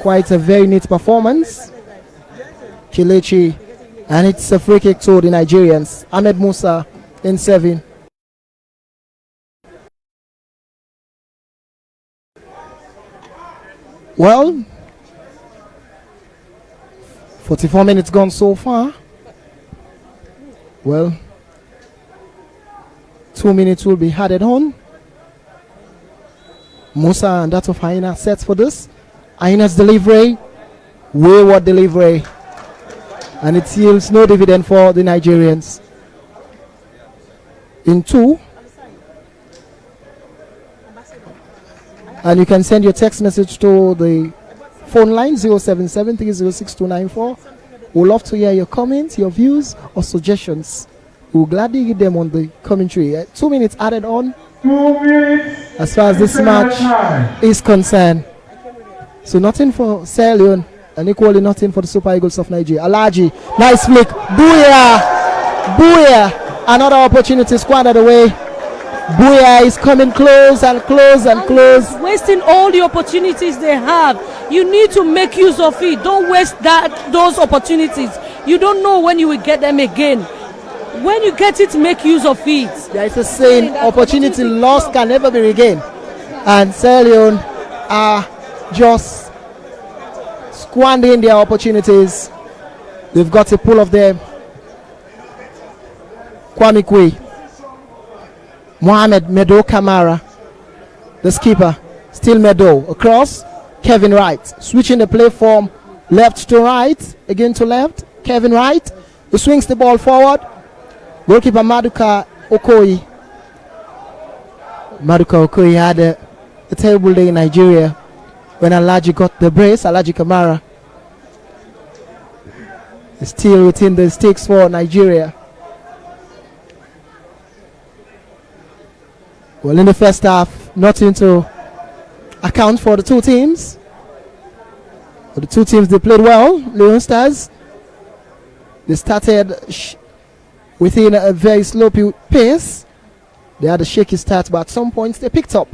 Quite a very neat performance. Kelechi, and it's a free kick to the Nigerians. Ahmed Musa in 7. Well, 44 minutes gone so far. Well, 2 minutes will be added on. Musa and that of Aina sets for this. Aina's delivery, wayward delivery, and it yields no dividend for the Nigerians. In 2. And you can send your text message to the phone line 0773062294. We'd love to hear your comments, your views, or suggestions. We'll gladly read them on the commentary. 2 minutes added on 2 minutes. as far as this match is concerned. So nothing for Sierra Leone and equally nothing for the Super Eagles of Nigeria. Alaji, nice flick. Booyah! Booyah! Another opportunity squandered away. Booyah is coming close and close and close. Wasting all the opportunities they have. You need to make use of it. Don't waste those opportunities. You don't know when you will get them again. When you get it, make use of it. There is a saying, opportunity lost can never be regained. And Sierra Leone are just squandering their opportunities. They've got a pull of them. Kwame Kwe, Mohamed Medo Kamara, the skipper, still Medo, across, Kevin Wright, switching the play from left to right, again to left, Kevin Wright, he swings the ball forward, goalkeeper Maduka Okoye. Maduka Okoye had a terrible day in Nigeria when Alaji got the brace. Alaji Kamara is still within the stakes for Nigeria. Well, in the first half, nothing to account for the two teams. For the two teams, they played well. Leone Stars, they started within a very slow pace. They had a shaky start, but at some points they picked up.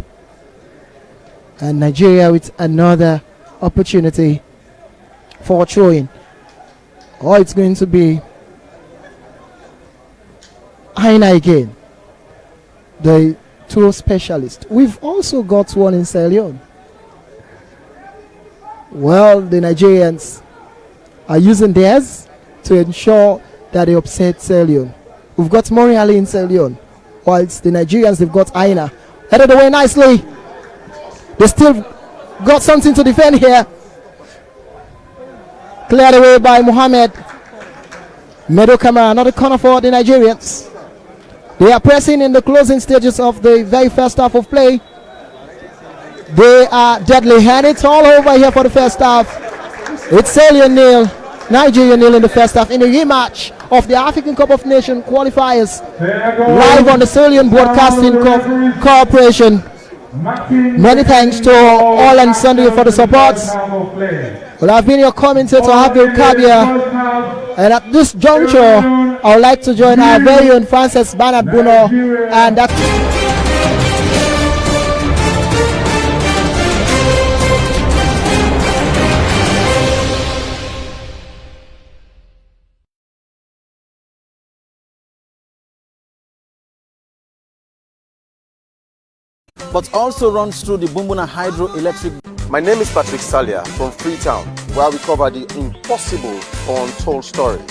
And Nigeria with another opportunity for throwing. Oh, it's going to be Aina again, the throw specialist. We've also got one in Sierra Leone. Well, the Nigerians are using theirs to ensure that they upset Sierra Leone. We've got Moriali in Sierra Leone, whilst the Nigerians, they've got Aina. Headed away nicely. They still got something to defend here. Cleared away by Mohamed Medo Kamara. Another corner for the Nigerians. They are pressing in the closing stages of the very first half of play. They are deadly, and it's all over here for the first half. It's Sierra Leone 0, Nigeria 0 in the first half in a rematch of the African Cup of Nations qualifiers, live on the Sierra Leone Broadcasting Corporation. Many thanks to all and Sunday for the support. Well, I've been your commentator, Abdul Kabir, and at this juncture, I would like to join our very own Francis Bernard Bruno, and that. But also runs through the Bumbuna Hydroelectric. My name is Patrick Salia from Freetown, where we cover the impossible or untold stories.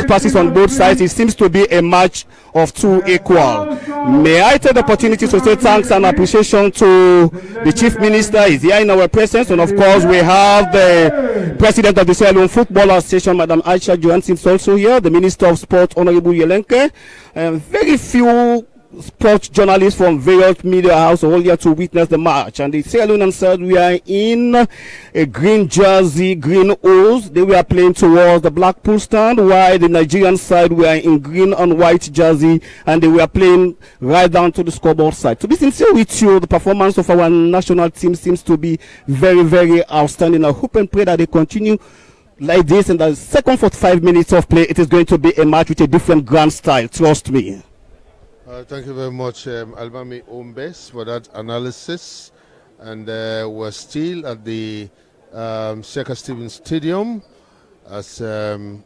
Passes on both sides. It seems to be a match of two equal. May I take the opportunity to say thanks and appreciation to the Chief Minister. Is here in our presence, and of course we have the President of the Sierra Leone Football Association, Madam Aisha Johansson, is also here. The Minister of Sport, Honorable Yelenke. Very few sports journalists from various media houses all here to witness the match. And the Sierra Leonean side, we are in a green jersey, green hose. They were playing towards the Blackpool stand, while the Nigerian side were in green and white jersey, and they were playing right down to the scoreboard side. To be sincere with you, the performance of our national team seems to be very, very outstanding. I hope and pray that they continue like this in the second 45 minutes of play. It is going to be a match with a different grand style, trust me. Thank you very much, Albami Ombes, for that analysis. And we're still at the Sheikh Stevens Stadium. As Thank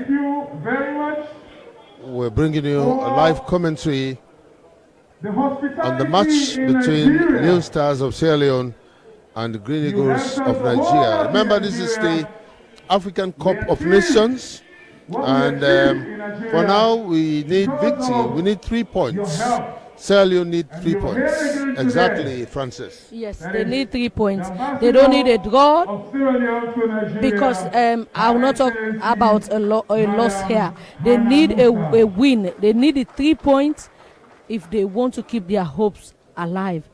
you very much. We're bringing you a live commentary on the match between Leone Stars of Sierra Leone and the Green Eagles of Nigeria. Remember, this is the African Cup of Nations. And for now, we need victory. We need 3 points. Sierra Leone need 3 points. Exactly, Francis. Yes, they need 3 points. They don't need a draw, because I will not talk about a loss here. They need a win. They need the 3 points if they want to keep their hopes alive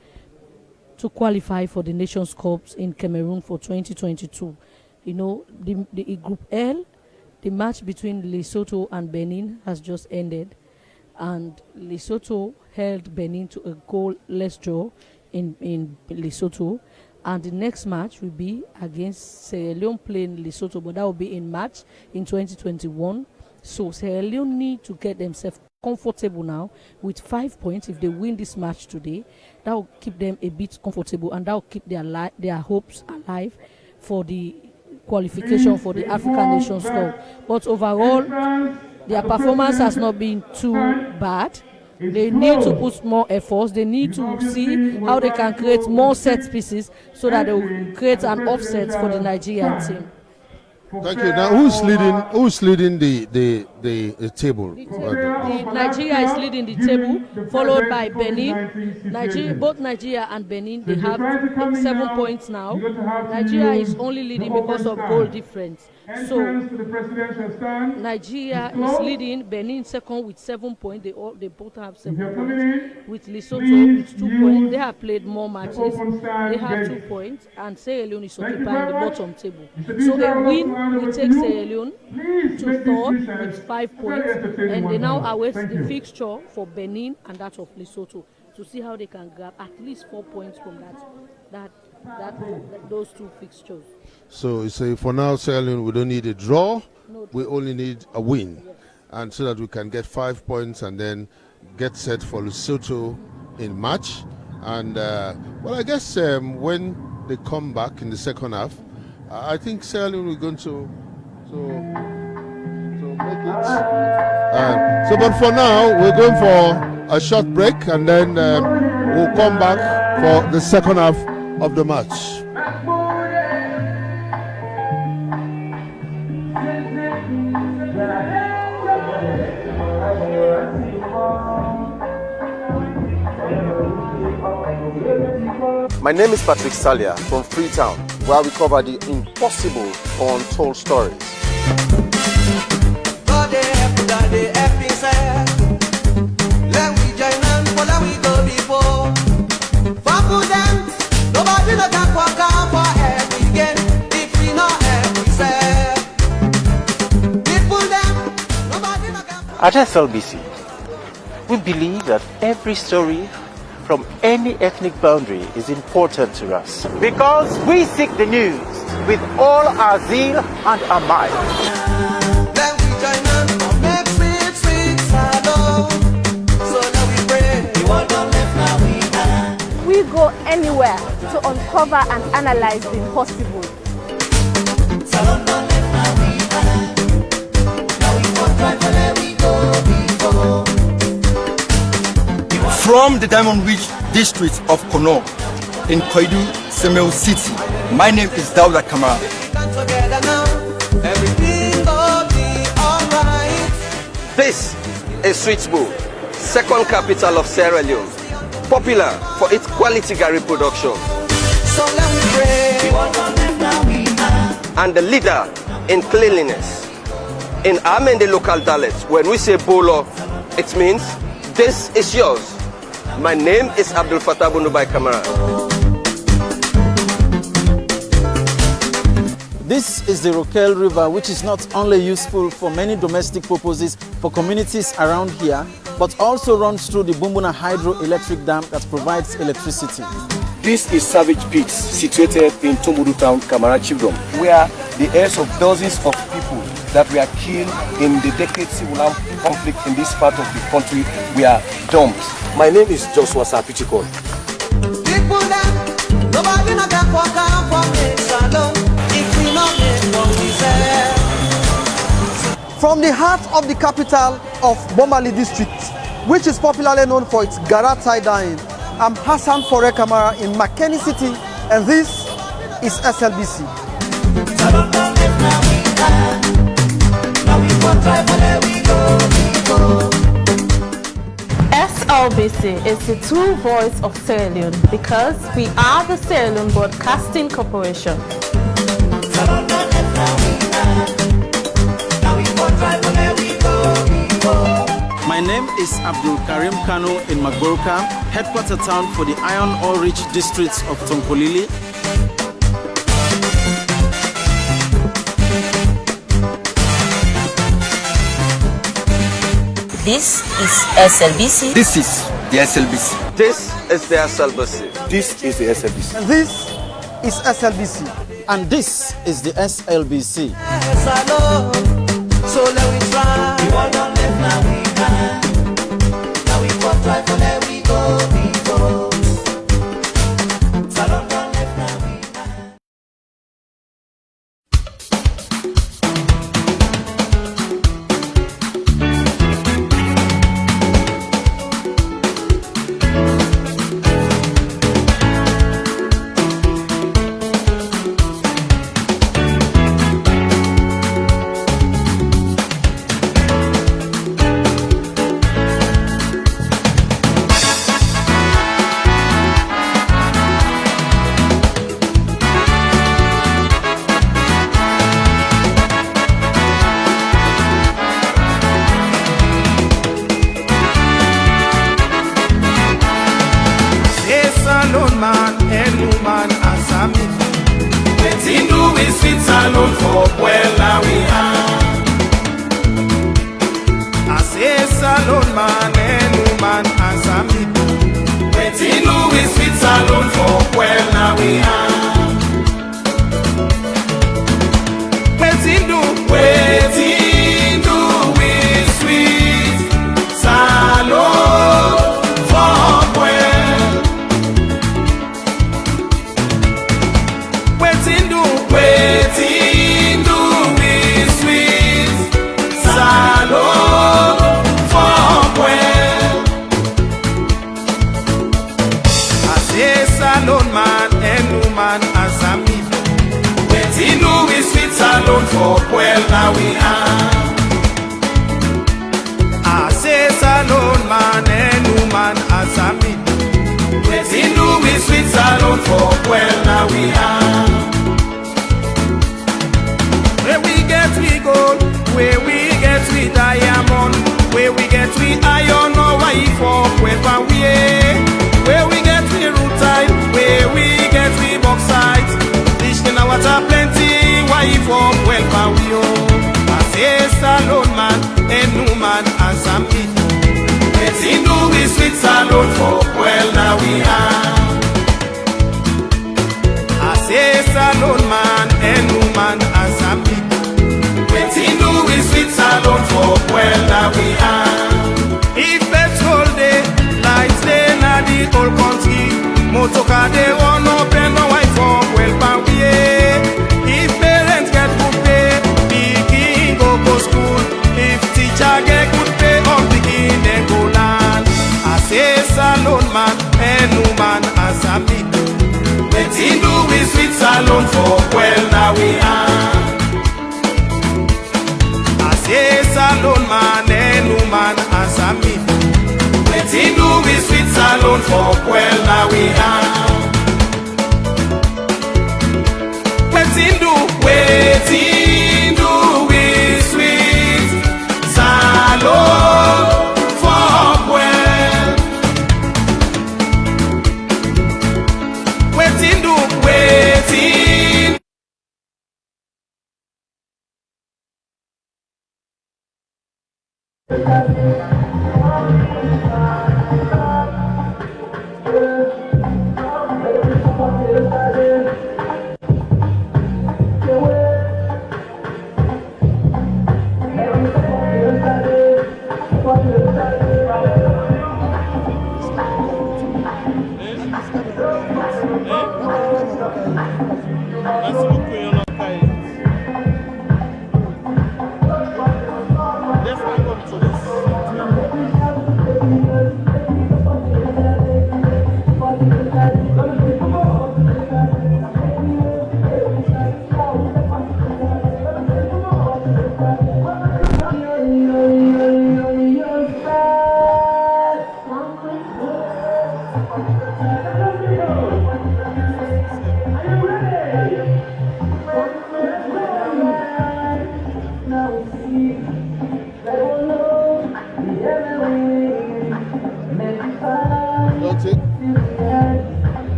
to qualify for the Nations Cup in Cameroon for 2022. You know, the Group L, the match between Lesotho and Benin has just ended, and Lesotho held Benin to a goalless draw in Lesotho, and the next match will be against Sierra Leone playing Lesotho, but that will be in March in 2021. So Sierra Leone need to get themselves comfortable now with 5 points. If they win this match today, that will keep them a bit comfortable, and that will keep their hopes alive for the qualification for the African Nations Cup. But overall, their performance has not been too bad. They need to put more efforts. They need to see how they can create more set pieces so that they will create an offset for the Nigerian team. Thank you. Now, who's leading the table? Nigeria is leading the table, followed by Benin. Both Nigeria and Benin, they have 7 points now. Nigeria is only leading because of goal difference. So Nigeria is leading, Benin second with 7 points. They both have 7 points. With Lesotho with 2 points, they have played more matches. They have 2 points, and Sierra Leone is occupying the bottom table. So a win will take Sierra Leone to third with 5 points, and they now await the fixture for Benin and that of Lesotho to see how they can grab at least 4 points from those two fixtures. So you say for now, Sierra Leone, we don't need a draw. We only need a win, and so that we can get 5 points and then get set for Lesotho in March. And well, I guess when they come back in the second half, I think Sierra Leone is going to make it. So, but for now, we're going for a short break, and then we'll come back for the second half of the match. My name is Patrick Salia from Freetown, where we cover the impossible or untold stories. At SLBC, we believe that every story from any ethnic boundary is important to us, because we seek the news with all our zeal and our might. We go anywhere to uncover and analyze the impossible. From the Diamond Ridge district of Kono in Kwaidu, Semel City, my name is Dauda Kamara. This is Switchboard, second capital of Sierra Leone, popular for its quality Gary production, and the leader in cleanliness. In Amende local dialect, when we say bolo, it means this is yours. My name is Abdul Fattah Bundubai Kamara. This is the Rokel River, which is not only useful for many domestic purposes for communities around here, but also runs through the Bumbuna hydroelectric dam that provides electricity. This is Savage Peaks, situated in Tumbudu Town, Kamara Chiefdom, where the heirs of dozens of people that were killed in the decade civil armed conflict in this part of the country were dumped. My name is Joshua Sapichikon. From the heart of the capital of Bombali district, which is popularly known for its Gara tie-dyeing, I'm Hassan Fore Kamara in Makeni City, and this is SLBC. SLBC is the true voice of Sierra Leone because we are the Sierra Leone Broadcasting Corporation. My name is Abdul Karim Kano in Magoroka, headquarter town for the iron ore-rich districts of Tonkolili. This is SLBC. This is the SLBC. This is the SLBC. This is the SLBC. And this is SLBC. And this is the SLBC. So let we try. We want to live now we can. Now we go try for let we go.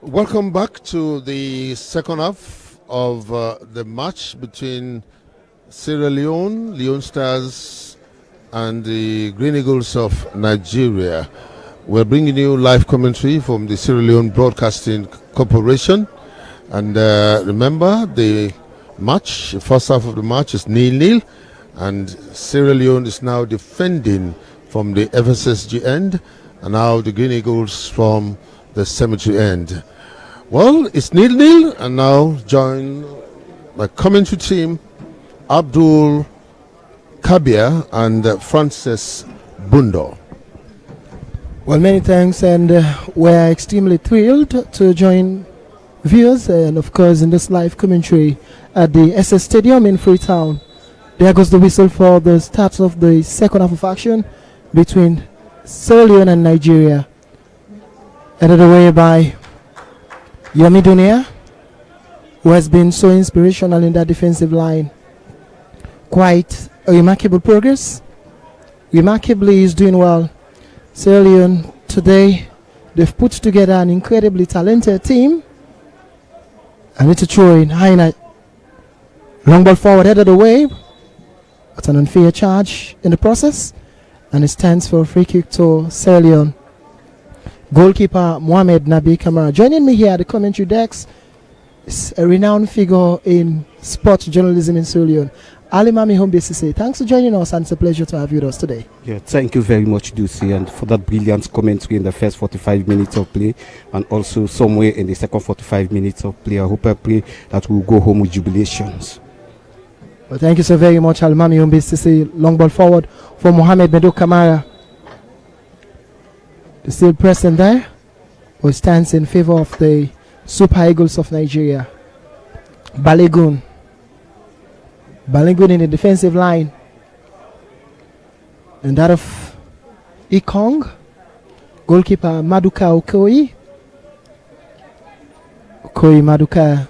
Welcome back to the second half of the match between Sierra Leone, Leone Stars, and the Green Eagles of Nigeria. We're bringing you live commentary from the Sierra Leone Broadcasting Corporation. And remember, the match, the first half of the match is 0-0, and Sierra Leone is now defending from the FSSG end, and now the Green Eagles from the cemetery end. Well, it's 0-0, and now join my commentary team, Abdul Kabir and Francis Bundo. Well, many thanks, and we're extremely thrilled to join viewers and, of course, in this live commentary at the SS Stadium in Freetown. There goes the whistle for the start of the second half of action between Sierra Leone and Nigeria. Headed away by Yomi Dunia, who has been so inspirational in that defensive line. Quite a remarkable progress. Remarkably, he's doing well. Sierra Leone today, they've put together an incredibly talented team. And it's a throw in high night. Long ball forward, headed away. But an unfair charge in the process. And it stands for a free kick to Sierra Leone. Goalkeeper Mohamed Nabi Kamara. Joining me here at the commentary decks is a renowned figure in sports journalism in Sierra Leone, Alimami Hombesise. Thanks for joining us, and it's a pleasure to have you with us today. Yeah, thank you very much, Ducey, and for that brilliant commentary in the first 45 minutes of play, and also somewhere in the second 45 minutes of play. I hope I pray that we'll go home with jubilations. Well, thank you so very much, Alimami Hombesise. Long ball forward for Mohamed Nabi Kamara. Still present there, who stands in favor of the Super Eagles of Nigeria. Balogun in the defensive line, and that of Ikong. Goalkeeper Maduka Maduka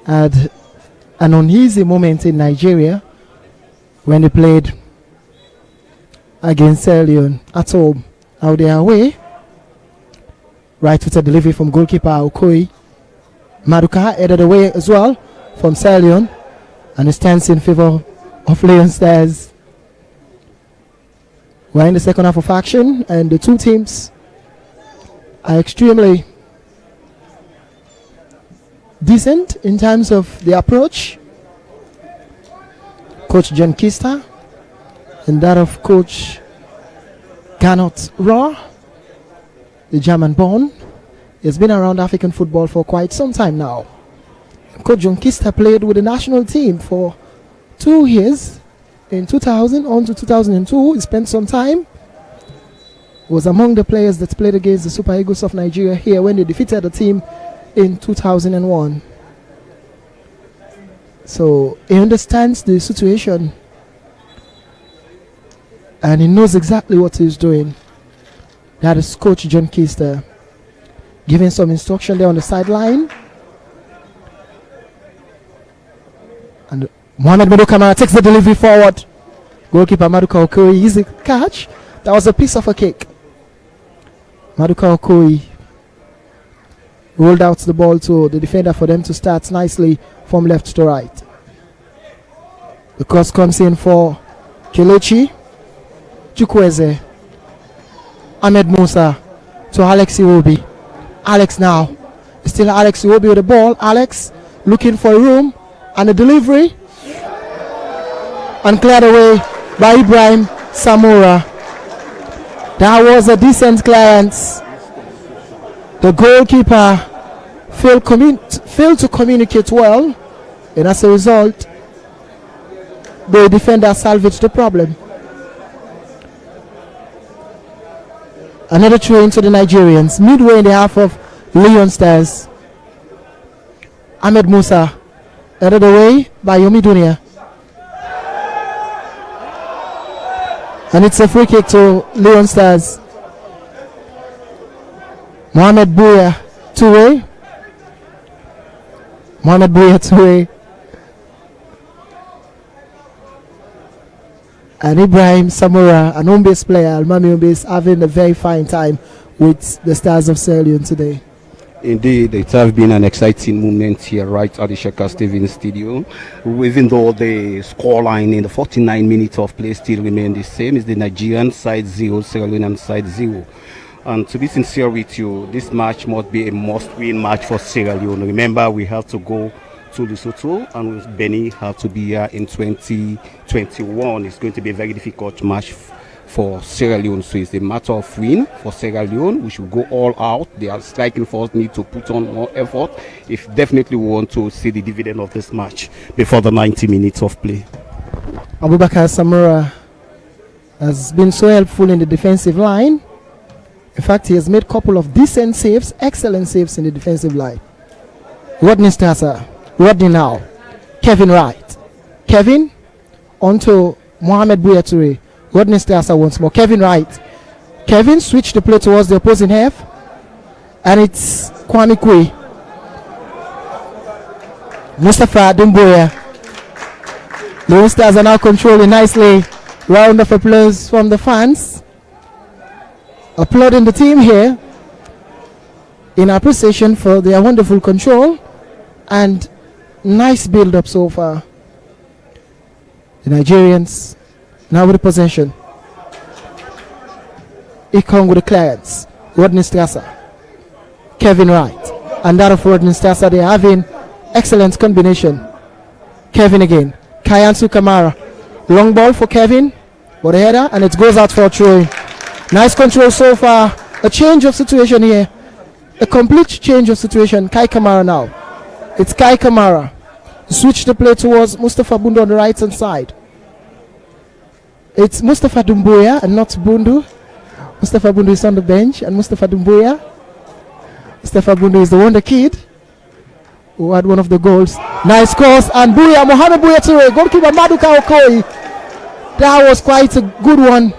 had an uneasy moment in Nigeria when they played against Sierra Leone at home. Now they are away. Right footed delivery from goalkeeper Okoye. Maduka headed away as well from Sierra Leone, and it stands in favor of Leone Stars. We're in the second half of action, and the two teams are extremely decent in terms of the approach. Coach John Kista and that of Coach Gernot Rohr, the German born. He's been around African football for quite some time now. Coach John Kista played with the national team for 2 years, in 2000 on to 2002. He spent some time, was among the players that played against the Super Eagles of Nigeria here when they defeated the team in 2001. So he understands the situation, and he knows exactly what he's doing. That is Coach John Kista giving some instruction there on the sideline. And Mohamed Madu Kamara takes the delivery forward. Goalkeeper Maduka Okoye, easy catch. That was a piece of a cake. Maduka Okoye rolled out the ball to the defender for them to start nicely from left to right. The cross comes in for Kelechi. Chukwueze. Ahmed Musa to Alex Iwobi. Alex now. Still Alex Iwobi with the ball. Alex looking for room and a delivery. And cleared away by Ibrahim Samora. That was a decent clearance. The goalkeeper failed to communicate well, and as a result, the defender salvaged the problem. Another throw into the Nigerians, midway in the half of Leone Stars. Ahmed Musa, headed away by Yomi Dunia. And it's a free kick to Leone Stars. Mohamed Bouya, two-way. Mohamed Bouya, two-way. And Ibrahim Samora, an home base player, Almami home base, having a very fine time with the Stars of Sierra Leone today. Indeed, it has been an exciting moment here right at the Sheikha Stevens Stadium. Even though the scoreline in the 49 minutes of play still remains the same, it's the Nigerian side 0, Sierra Leonean side 0. And to be sincere with you, this match must be a must-win match for Sierra Leone. Remember, we have to go to Lesotho, and Benin have to be here in 2021. It's going to be a very difficult match for Sierra Leone, so it's a matter of win for Sierra Leone. We should go all out. Their striking force need to put on more effort if definitely we want to see the dividend of this match before the 90 minutes of play. Abubakar Samora has been so helpful in the defensive line. In fact, he has made a couple of decent saves, excellent saves in the defensive line. Rodney Stasa, Rodney now, Kevin Wright. Kevin onto Mohamed Bouya Toure. Rodney Stasa once more. Kevin Wright. Kevin switched the play towards the opposing half. And it's Kwame Kwe. Mustafa Dumbuya. The Stars are now controlling nicely. Round of applause from the fans. Applauding the team here in appreciation for their wonderful control and nice build up so far. The Nigerians now with the possession. Ikong with the clearance. Rodney Strasser. Kevin Wright. And that of Rodney Strasser, they're having excellent combination. Kevin again. Kayansu Kamara. Long ball for Kevin. For the header, and it goes out for a throw. Nice control so far. A change of situation here. A complete change of situation. Kai Kamara now. It's Kai Kamara. Switch the play towards Mustafa Bundu on the right hand side. It's Mustafa Dumbuya and not Bundu. Mustafa Bundu is on the bench and Mustafa Dumbuya. Mustafa Bundu is the wonder kid who had one of the goals. Nice cross and Bouya, Mohamed Bouya Toure, goalkeeper Maduka Okoye. That was quite a good one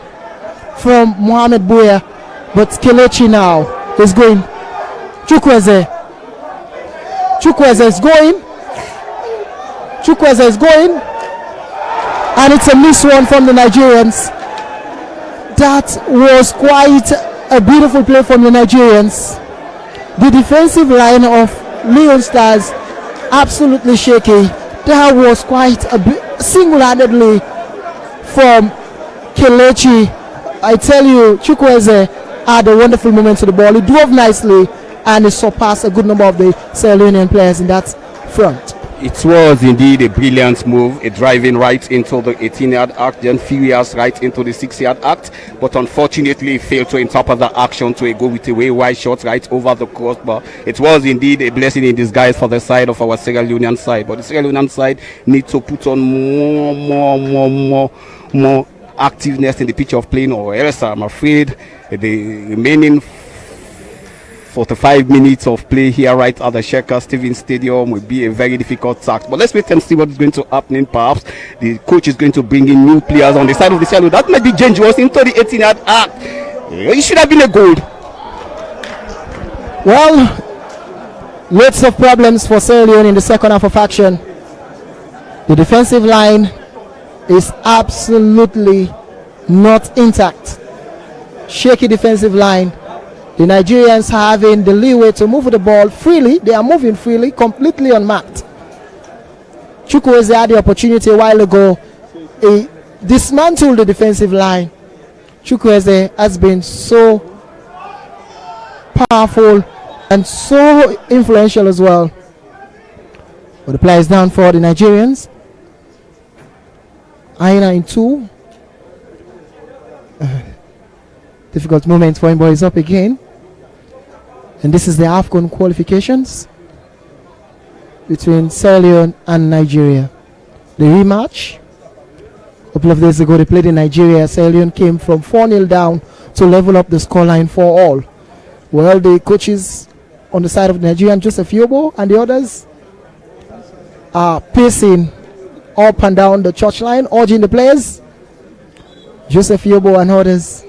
from Mohamed Bouya, but Kelechi now is going. Chukwueze is going. Chukwueze is going, and it's a miss one from the Nigerians. That was quite a beautiful play from the Nigerians. The defensive line of Leone Stars absolutely shaky. That was quite a single-handedly from Kelechi. I tell you, Chukwueze had a wonderful moment to the ball. He drove nicely and he surpassed a good number of the Sierra Leonean players in that front. It was indeed a brilliant move, a driving right into the 18-yard arc, then few yards right into the 6-yard arc, but unfortunately he failed to interpret the action to a go with a way wide shot right over the crossbar. It was indeed a blessing in disguise for the side of our Sierra Leonean side, but the Sierra Leonean side needs to put on more activeness in the pitch of playing, or else I'm afraid the remaining 45 minutes of play here right at the Sheikha Stevens Stadium will be a very difficult task. But let's wait and see what is going to happen. Perhaps the coach is going to bring in new players on the side of the Sierra Leone. That might be dangerous into the 18-yard arc. It should have been a goal. Well, lots of problems for Sierra Leone in the second half of action. The defensive line is absolutely not intact. Shaky defensive line. The Nigerians having the leeway to move the ball freely. They are moving freely, completely unmarked. Chukwueze had the opportunity a while ago. He dismantled the defensive line. Chukwueze has been so powerful and so influential as well. But the play is down for the Nigerians. Aina in 2. Difficult moment for him, but he's up again. And this is the Afcon qualifications between Sierra Leone and Nigeria. The rematch. A couple of days ago they played in Nigeria. Sierra Leone came from 4-0 down to level up the scoreline 4-all. Well, the coaches on the side of Nigerian, Joseph Yobo, and the others are pacing up and down the church line, urging the players. Joseph Yobo and others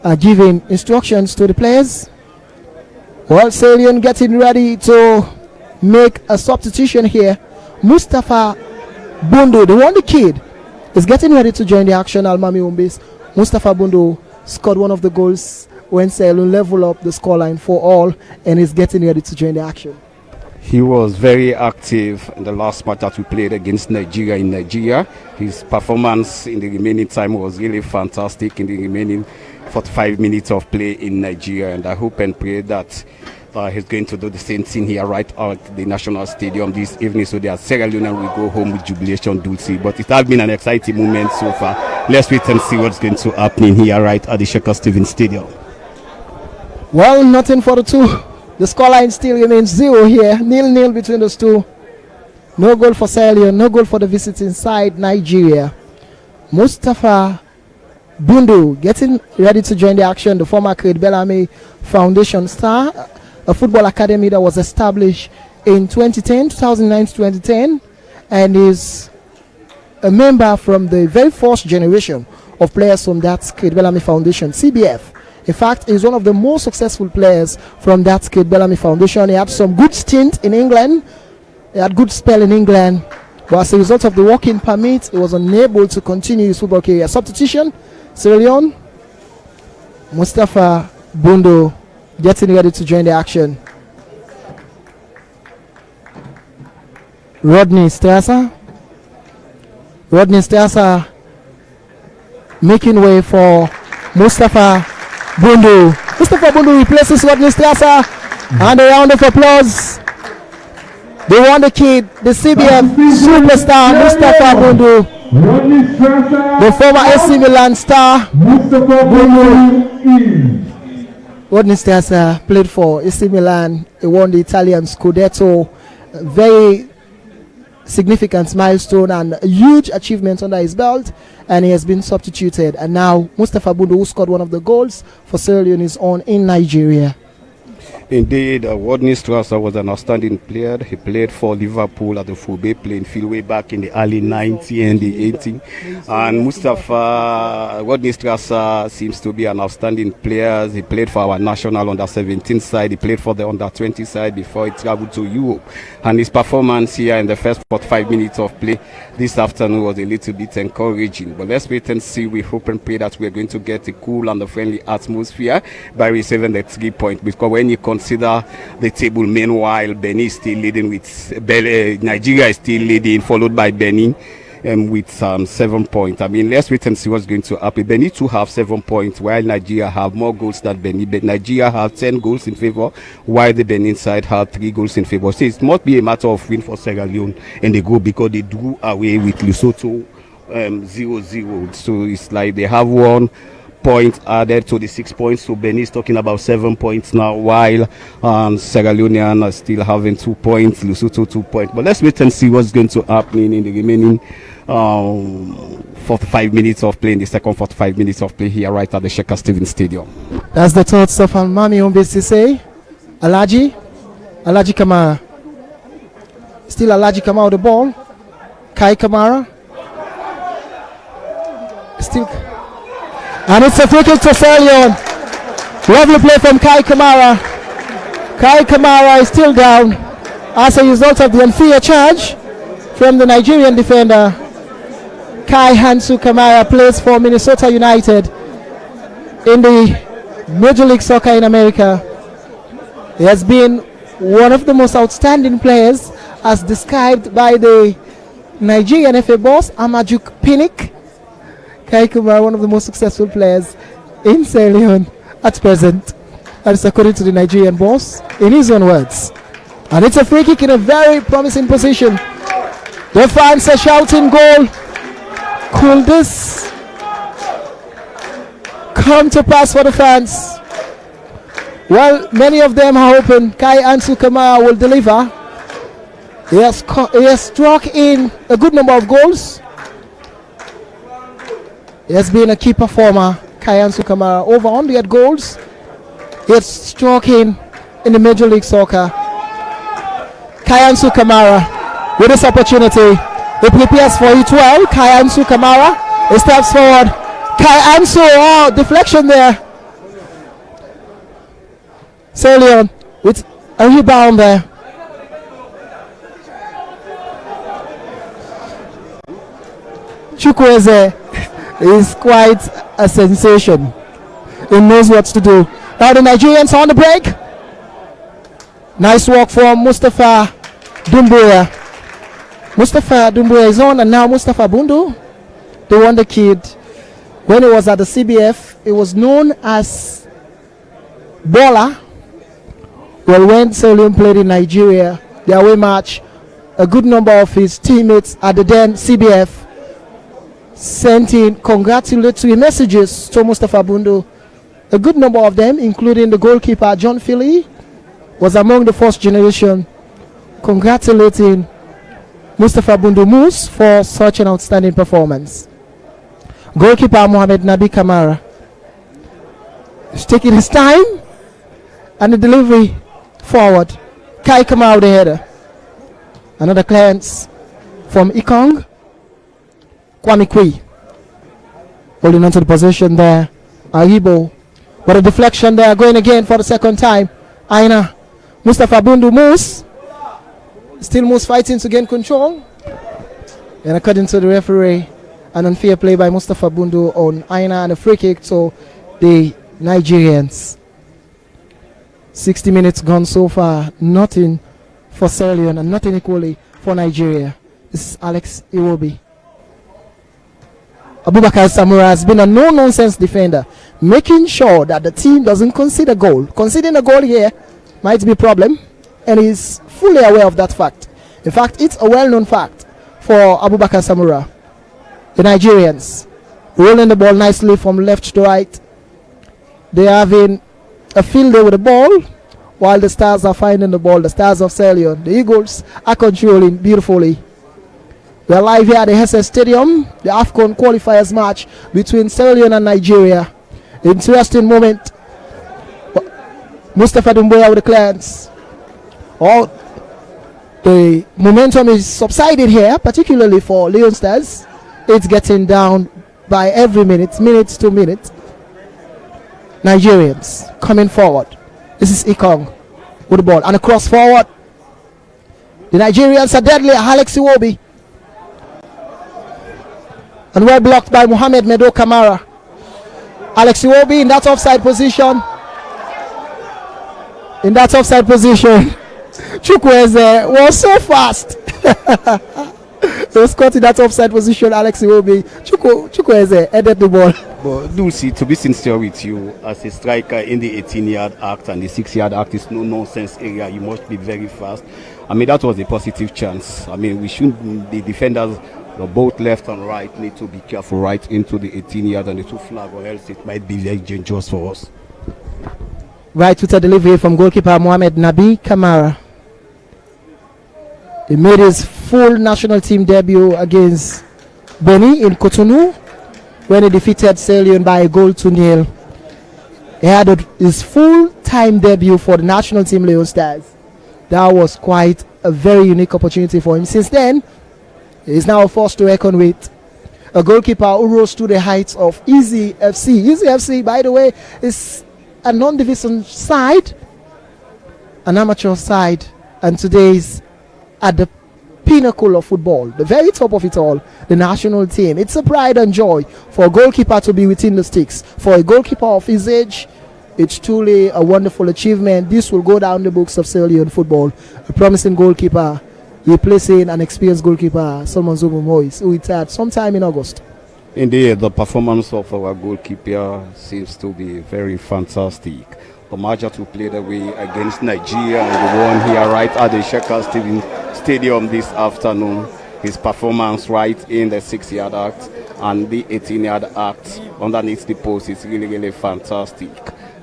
are giving instructions to the players. Well, Sierra Leone getting ready to make a substitution here. Mustafa Bundu, the wonder kid, is getting ready to join the action. Almami Umbis. Mustafa Bundu scored one of the goals when Sierra Leone level up the scoreline 4-all and is getting ready to join the action. He was very active in the last match that we played against Nigeria in Nigeria. His performance in the remaining time was really fantastic in the remaining 45 minutes of play in Nigeria, and I hope and pray that he's going to do the same thing here right at the National Stadium this evening, so that Sierra Leone will go home with jubilation dulce. But it has been an exciting moment so far. Let's wait and see what's going to happen here right at the Sheikh Stevens Stadium. Well, nothing for the two. The scoreline still remains 0 here. 0-0 between those two. No goal for Sierra Leone, no goal for the visiting side, Nigeria. Mustafa Bundu getting ready to join the action. The former Craig Bellamy Foundation star, a football academy that was established in 2009 to 2010, and is a member from the very first generation of players from that Craig Bellamy Foundation, CBF. In fact, he's one of the most successful players from that Craig Bellamy Foundation. He had some good stint in England. He had good spell in England. But as a result of the working permit, he was unable to continue his football career. Substitution, Sierra Leone. Mustafa Bundu getting ready to join the action. Rodney Strasser making way for Mustafa Bundu. Mustafa Bundu replaces Rodney Strasser, and a round of applause. The wonder kid, the CBF superstar Mustafa Bundu, the former AC Milan star Bundu. Rodney Strasser played for AC Milan. He won the Italian Scudetto. Very significant milestone and a huge achievement under his belt, and he has been substituted. And now Mustafa Bundu, who scored one of the goals for Sierra Leone, is on in Nigeria. Indeed, Rodney Strasser was an outstanding player. He played for Liverpool at the Fulbe playing field way back in the early 90s and the 80s. And Rodney Strasser seems to be an outstanding player. He played for our national under-17 side. He played for the under-20 side before he traveled to Europe. And his performance here in the first 45 minutes of play this afternoon was a little bit encouraging. But let's wait and see. We hope and pray that we're going to get a cool and a friendly atmosphere by receiving the 3 points. Because when you consider the table, meanwhile, Benin is still leading with Nigeria is still leading, followed by Benin with 7 points. I mean, let's wait and see what's going to happen. Benin too have 7 points, while Nigeria have more goals than Benin. But Nigeria have 10 goals in favor, while the Benin side have 3 goals in favor. So it must be a matter of win for Sierra Leone in the group, because they drew away with Lesotho 0-0. So it's like they have 1 point added to the 6 points. So Benin is talking about 7 points now, while Sierra Leonean are still having 2 points, Lesotho 2 points. But let's wait and see what's going to happen in the remaining 45 minutes of play, in the second 45 minutes of play here right at the Sheikh Stevens Stadium. That's the thoughts of Almami Ombesise. Alaji Kamara. Still Alaji Kamara with the ball. Kai Kamara. Still. And it's a free kick to Sierra Leone. Lovely play from Kai Kamara. Kai Kamara is still down as a result of the unfair charge from the Nigerian defender. Kai Hansu Kamara plays for Minnesota United in the Major League Soccer in America. He has been one of the most outstanding players as described by the Nigerian FA boss Amajuk Pinnick. Kai Kamara, one of the most successful players in Sierra Leone at present. That is according to the Nigerian boss in his own words. And it's a free kick in a very promising position. The fans are shouting goal. Could this come to pass for the fans? Well, many of them are hoping Kai Hansu Kamara will deliver. He has struck in a good number of goals. He has been a key performer, Kai Hansu Kamara, over 100 goals. He has struck in the Major League Soccer. Kai Hansu Kamara with this opportunity. He prepares for it well. Kai Hansu Kamara. He steps forward. Kai Hansu, oh, deflection there. Sierra Leone with a rebound there. Chukwueze is quite a sensation. He knows what to do. Now the Nigerians on the break. Nice work from Mustafa Dumbuya. Mustafa Dumbuya is on, and now Mustafa Bundu, the wonder kid. When he was at the CBF, he was known as Bola. Well, when Sierra Leone played in Nigeria, the away match, a good number of his teammates at the then CBF sent in congratulatory messages to Mustafa Bundu. A good number of them, including the goalkeeper John Philly, was among the first generation congratulating Mustafa Bundu Moose for such an outstanding performance. Goalkeeper Mohamed Nabi Kamara is taking his time, and the delivery forward. Kai Kamara the header. Another clearance from Ikong. Kwame Kwi holding on to the position there. Aribo, what a deflection there, going again for the second time. Aina, Mustafa Bundu Moose. Still Moose fighting to gain control. And according to the referee, an unfair play by Mustafa Bundu on Aina and a free kick to the Nigerians. 60 minutes gone so far. Nothing for Sierra Leone and nothing equally for Nigeria. This is Alex Iwobi. Abubakar Samura has been a no-nonsense defender, making sure that the team doesn't concede a goal. Conceding a goal here might be a problem, and he's fully aware of that fact. In fact, it's a well-known fact for Abubakar Samura. The Nigerians rolling the ball nicely from left to right. They are having a field day with the ball, while the Stars are finding the ball. The Stars of Sierra Leone, the Eagles, are controlling beautifully. We are live here at the SS Stadium, the Afcon qualifiers match between Sierra Leone and Nigeria. Interesting moment. Mustafa Dumbuya with the clearance. Oh, the momentum is subsided here, particularly for Leone Stars. It's getting down by every minute to minute. Nigerians coming forward. This is Ikong with the ball and a cross forward. The Nigerians are deadly. Alex Iwobi. And well blocked by Mohamed Medo Kamara. Alex Iwobi in that offside position. In that offside position. Chukwueze was so fast. So caught in that offside position, Alex Iwobi. Chukwueze headed the ball. But Dulcie, to be sincere with you, as a striker in the 18-yard act and the 6-yard act is no nonsense area, you must be very fast. I mean, that was a positive chance. I mean, we shouldn't, the defenders, both left and right, need to be careful right into the 18-yard and the 2 flag, or else it might be very dangerous for us. Right with a delivery from goalkeeper Mohamed Nabi Kamara. He made his full national team debut against Benin in Cotonou when he defeated Sierra Leone by a goal to 0. He had his full-time debut for the national team Leone Stars. That was quite a very unique opportunity for him. Since then, he is now forced to reckon with a goalkeeper who rose to the heights of Easy FC. Easy FC, by the way, is a non-division side, an amateur side, and today is at the pinnacle of football, the very top of it all, the national team. It's a pride and joy for a goalkeeper to be within the sticks. For a goalkeeper of his age, it's truly a wonderful achievement. This will go down the books of Sierra Leone football. A promising goalkeeper replacing an experienced goalkeeper, Solomon Zobo Moise, who retired sometime in August. Indeed, the performance of our goalkeeper seems to be very fantastic. The match that we played away against Nigeria and the one here right at the Sheikha Stadium this afternoon, his performance right in the 6-yard act and the 18-yard act underneath the post is really, really fantastic.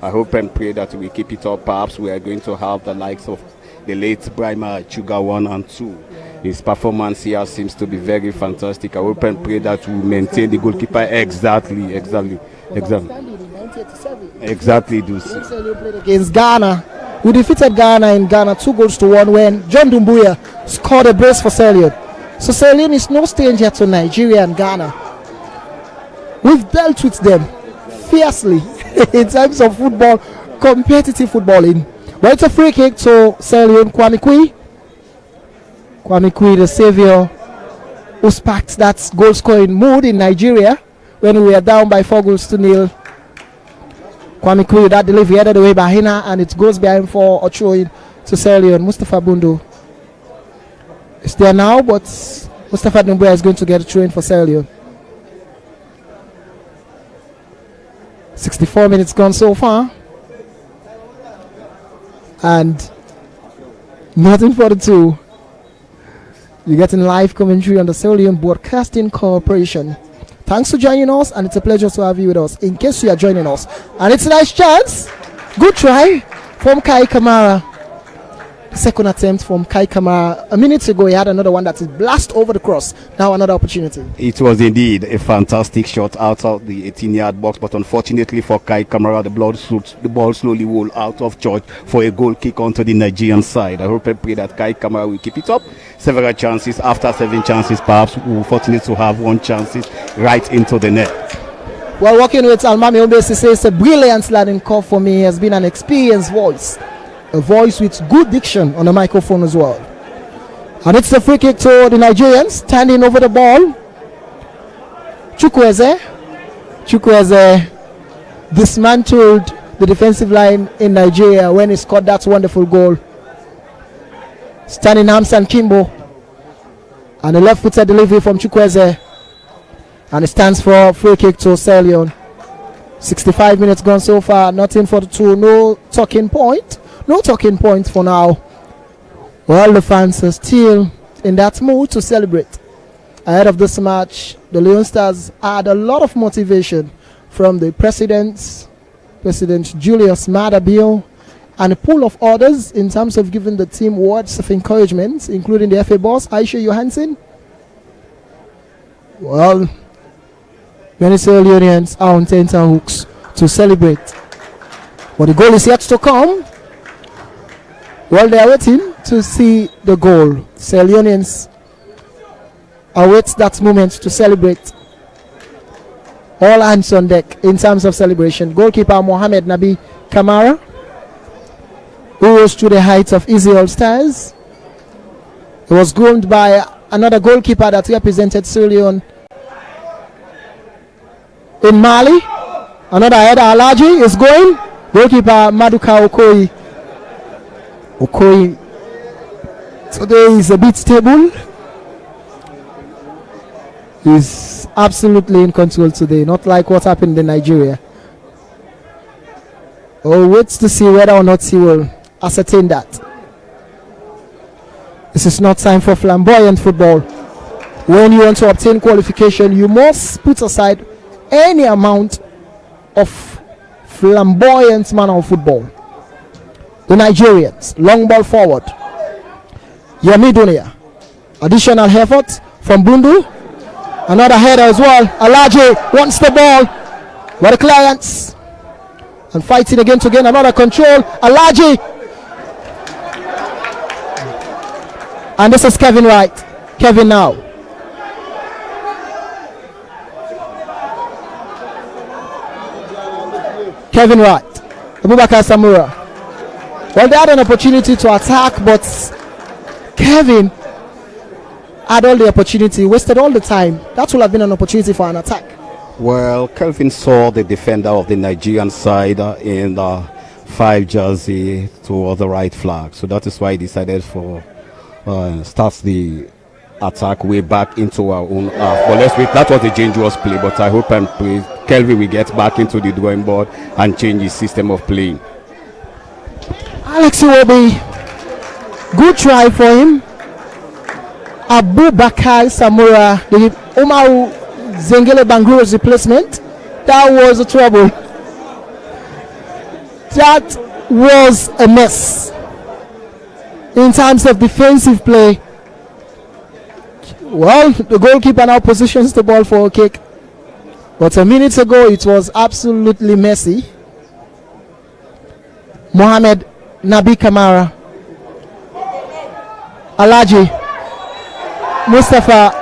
I hope and pray that we keep it up. Perhaps we are going to have the likes of the late Brahma Chuga 1 and 2. His performance here seems to be very fantastic. I hope and pray that we maintain the goalkeeper exactly. Against Ghana, we defeated Ghana in Ghana 2-1 when John Dumbuya scored a brace for Sierra Leone. So Sierra Leone is no stranger to Nigeria and Ghana. We've dealt with them fiercely in terms of football, competitive footballing. But it's a free kick to Sierra Leone. Kwame Kui, the savior who sparked that goal scoring mood in Nigeria when we were down by 4-0. Kwame Kui, that delivery headed away by Hina, and it goes behind for a throw-in to Sierra Leone. Mustafa Bundu is there now, but Mustafa Dumbuya is going to get a throw-in for Sierra Leone. 64 minutes gone so far, and nothing for the two. You're getting live commentary on the Sierra Leone Broadcasting Corporation. Thanks for joining us, and it's a pleasure to have you with us. In case you are joining us, and it's a nice chance, good try from Kai Kamara. The second attempt from Kai Kamara. A minute ago, he had another one that is blast over the cross. Now another opportunity. It was indeed a fantastic shot out of the 18-yard box, but unfortunately for Kai Kamara, the ball slowly rolled out of church for a goal kick onto the Nigerian side. I hope and pray that Kai Kamara will keep it up. Several chances, after 7 chances, perhaps we're fortunate to have 1 chance right into the net. Well, working with Almami Obesi says a brilliant sliding call for me. He has been an experienced voice. A voice with good diction on the microphone as well. And it's a free kick to the Nigerians, standing over the ball. Chukwueze dismantled the defensive line in Nigeria when he scored that wonderful goal. Standing Hamsan Kimbo, and a left-footed delivery from Chukwueze, and it stands for free kick to Sierra Leone. 65 minutes gone so far, nothing for the two. No talking point for now. Well, the fans are still in that mood to celebrate. Ahead of this match, the Leone Stars had a lot of motivation from the President Julius Maada Bio, and a pool of others in terms of giving the team words of encouragement, including the FA boss, Aisha Johansson. Well, many Sierra Leoneans are on tenterhooks to celebrate. But the goal is yet to come. Well, they are waiting to see the goal. Sierra Leoneans await that moment to celebrate. All hands on deck in terms of celebration. Goalkeeper Mohamed Nabi Kamara, who rose to the heights of easy all-stars. He was groomed by another goalkeeper that represented Sierra Leone in Mali. Another header, Alaji is going. Goalkeeper Maduka Okoye today is a bit stable. He's absolutely in control today, not like what happened in Nigeria. Oh, wait to see whether or not he will ascertain that. This is not time for flamboyant football. When you want to obtain qualification, you must put aside any amount of flamboyant manner of football. The Nigerians, long ball forward. Yemi Dunia. Additional effort from Bundu. Another header as well. Alaji wants the ball. But the clients and fighting again to gain another control. Alaji. And this is Kevin Wright. Kevin now. Kevin Wright. Abubakar Samura. Well, they had an opportunity to attack, but Kevin had all the opportunity, wasted all the time. That would have been an opportunity for an attack. Well, Kelvin saw the defender of the Nigerian side in the 5 jersey toward the right flag, so that is why he decided for starts the attack way back into our own half. But let's wait. That was a dangerous play, but I hope and pray Kelvin will get back into the drawing board and change his system of playing. Alex Iwobi, good try for him. Abubakar Samura, the Umaru Zengele Banguro's replacement. That was a trouble. That was a mess in terms of defensive play. Well, the goalkeeper now positions the ball for a kick, but a minute ago it was absolutely messy. Mohamed Nabi Kamara, Alaji Mustafa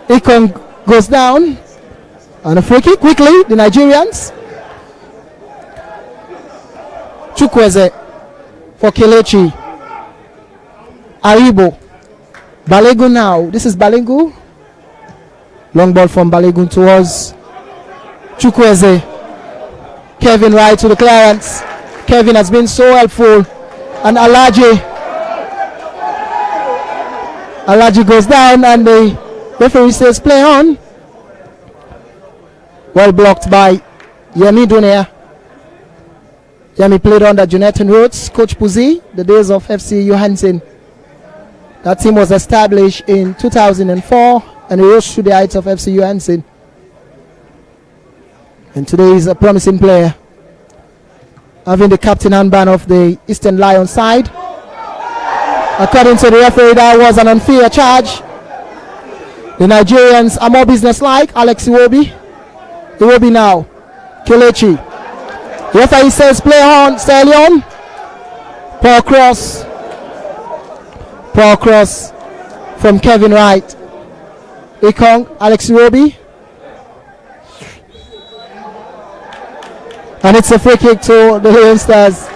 Ikon goes down, and a free kick quickly. The Nigerians. Chukwueze for Kelechi. Aribo. Balogun now. This is Balogun. Long ball from Balogun towards Chukwueze. Kevin right to the clearance. Kevin has been so helpful. And Alaji goes down, and the referee says play on. Well blocked by Yemi Dunia. Yemi played under Jonathan Rhodes, Coach Puzi, the days of FC Johansen. That team was established in 2004 and rose to the heights of FC Johansen. And today is a promising player, having the captain handband of the Eastern Lion side. According to the referee, that was an unfair charge. The Nigerians are more businesslike. Alex Iwobi. Iwobi now. Kelechi. The referee says play on. Stallion. Poor cross. Poor cross from Kevin Wright. Ikong. Alex Iwobi. And it's a free kick to the Leone Stars.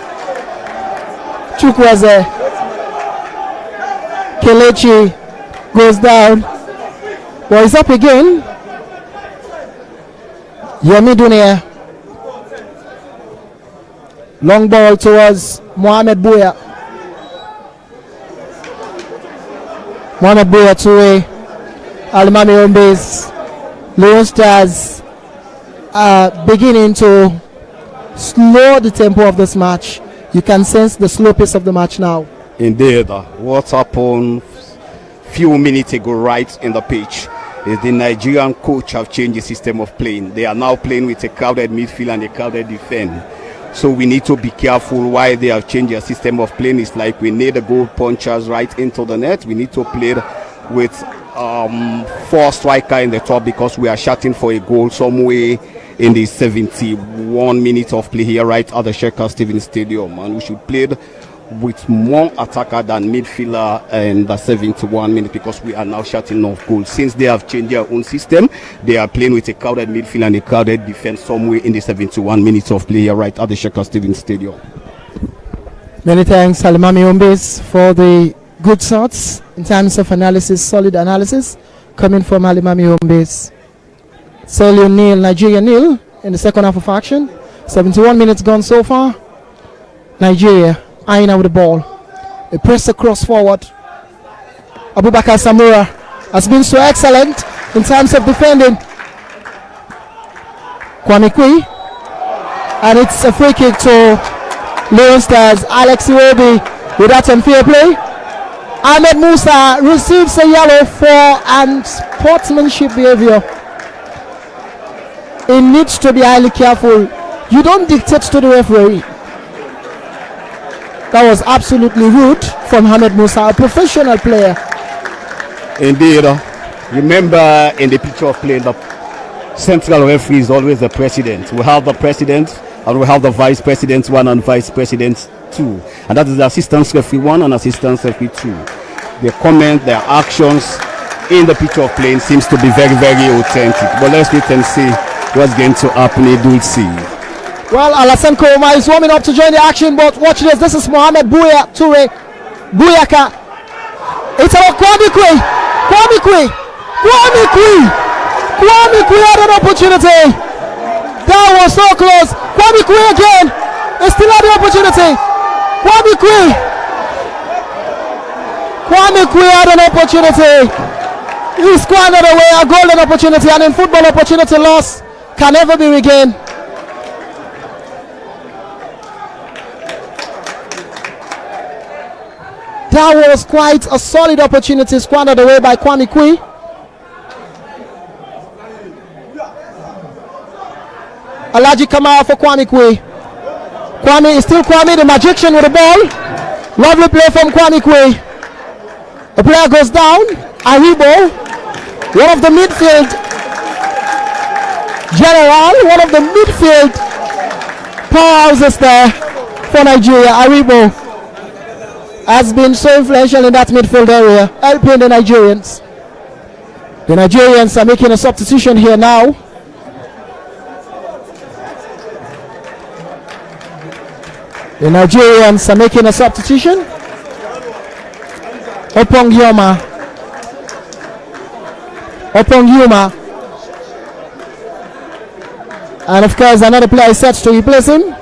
Chukwueze. Kelechi goes down. Well, he's up again. Yemi Dunia. Long ball towards Mohamed Bouya. Mohamed Bouya to Alimami Ombe's. Leone Stars are beginning to slow the tempo of this match. You can sense the slow pace of the match now. Indeed, what happened few minutes ago right in the pitch is the Nigerian coach have changed the system of playing. They are now playing with a crowded midfield and a crowded defense. So we need to be careful why they have changed their system of playing. It's like we need the goal punchers right into the net. We need to play with 4 strikers in the top because we are shouting for a goal somewhere in the 71 minutes of play here right at the Sheikh Stephen Stadium, and we should play with more attacker than midfielder in the 71 minutes because we are now shouting off goals. Since they have changed their own system, they are playing with a crowded midfield and a crowded defense somewhere in the 71 minutes of play here right at the Sheikh Stephen Stadium. Many thanks, Alimami Ombes, for the good thoughts in terms of analysis, solid analysis coming from Alimami Ombes. Sierra nil, Nigeria nil in the second half of action. 71 minutes gone so far. Nigeria eyeing with the ball. They press across forward. Abubakar Samura has been so excellent in terms of defending. Kwame Kui. And it's a free kick to Leone Stars. Alex Iwobi with that unfair play. Ahmed Musa receives a yellow for unsportsmanship behavior. He needs to be highly careful. You don't dictate to the referee. That was absolutely rude from Ahmed Musa, a professional player. Indeed. Remember, in the picture of play, the central referee is always the president. We have the president and we have the vice president 1 and vice president 2. And that is the assistant referee 1 and assistant referee 2. Their comment, their actions in the picture of playing seems to be very, very authentic. But let's wait and see what's going to happen in Dulce. Well, Alassane Kouama is warming up to join the action, but watch this. This is Mohamed Bouya Toure. Bouyaka. It's about Kwame Kwe. Kwame Kwe. Kwame Kwe. Kwame Kwe had an opportunity. That was so close. Kwame Kwe again. They still had the opportunity. Kwame Kwe. Kwame Kwe had an opportunity. He squandered away a golden opportunity, and in football, opportunity lost can never be regained. That was quite a solid opportunity squandered away by Kwame Kwe. Alhaji Kamara for Kwame Kwe. Kwame is still Kwame, the magician with the ball. Lovely play from Kwame Kwe. The player goes down. Aribo, one of the midfield general, one of the midfield powerhouses there for Nigeria. Aribo has been so influential in that midfield area, helping the Nigerians. The Nigerians are making a substitution here now. The Nigerians are making a substitution. Opong Yuma. And of course another player is set to replace him.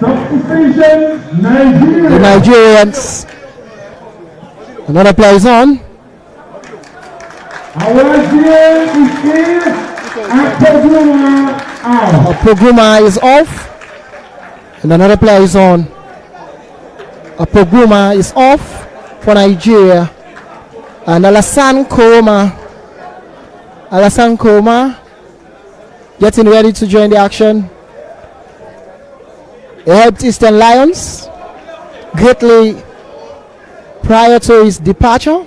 Substitution, Nigeria. The Nigerians. Another player is on. Awazia is in. Apoguma out. Apoguma is off. And another player is on. Apoguma is off for Nigeria. And Alassane Koma getting ready to join the action. He helped Eastern Lions greatly prior to his departure.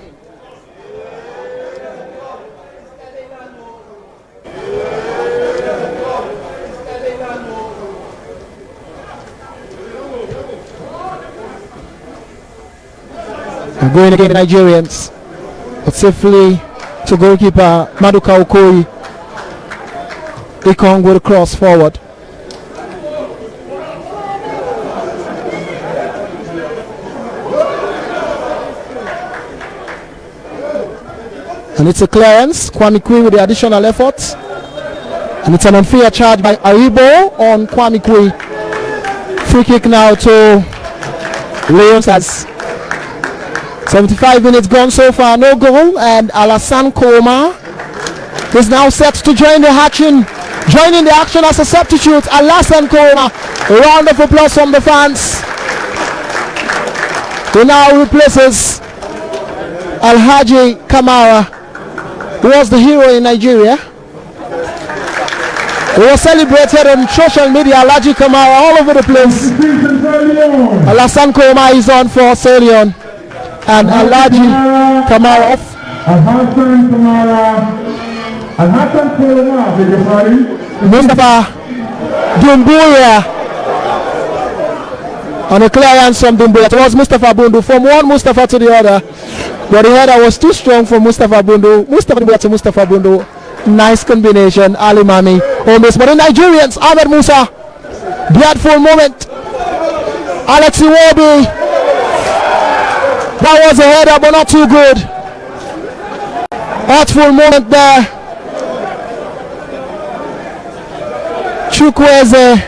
And going against the Nigerians, but safely to goalkeeper Maduka Okoye. Ikong with a cross forward. And it's a clearance. Kwame Kwe with the additional effort. And it's an unfair charge by Aribo on Kwame Kwe. Free kick now to Leone. Has 75 minutes gone so far, no goal. And Alassane Koma is now set to join the action. Joining the action as a substitute. Alassane Koma. A round of applause from the fans. He now replaces Alhaji Kamara, who was the hero in Nigeria. He was celebrated on social media. Alhaji Kamara all over the place. Alassane Koma is on for Sierra Leone. And Alhaji Kamara off. Mustafa Dumbuya on a clearance from Dumbuya. It was Mustafa Bundu from one Mustafa to the other. But the header was too strong for Mustafa Bundu. Mustafa Bundu to Mustafa Bundu. Nice combination. Ali Mami almost. But the Nigerians, Ahmed Musa. Dreadful moment. Alex Iwobi. That was a header, but not too good. Artful moment there. Chukwueze.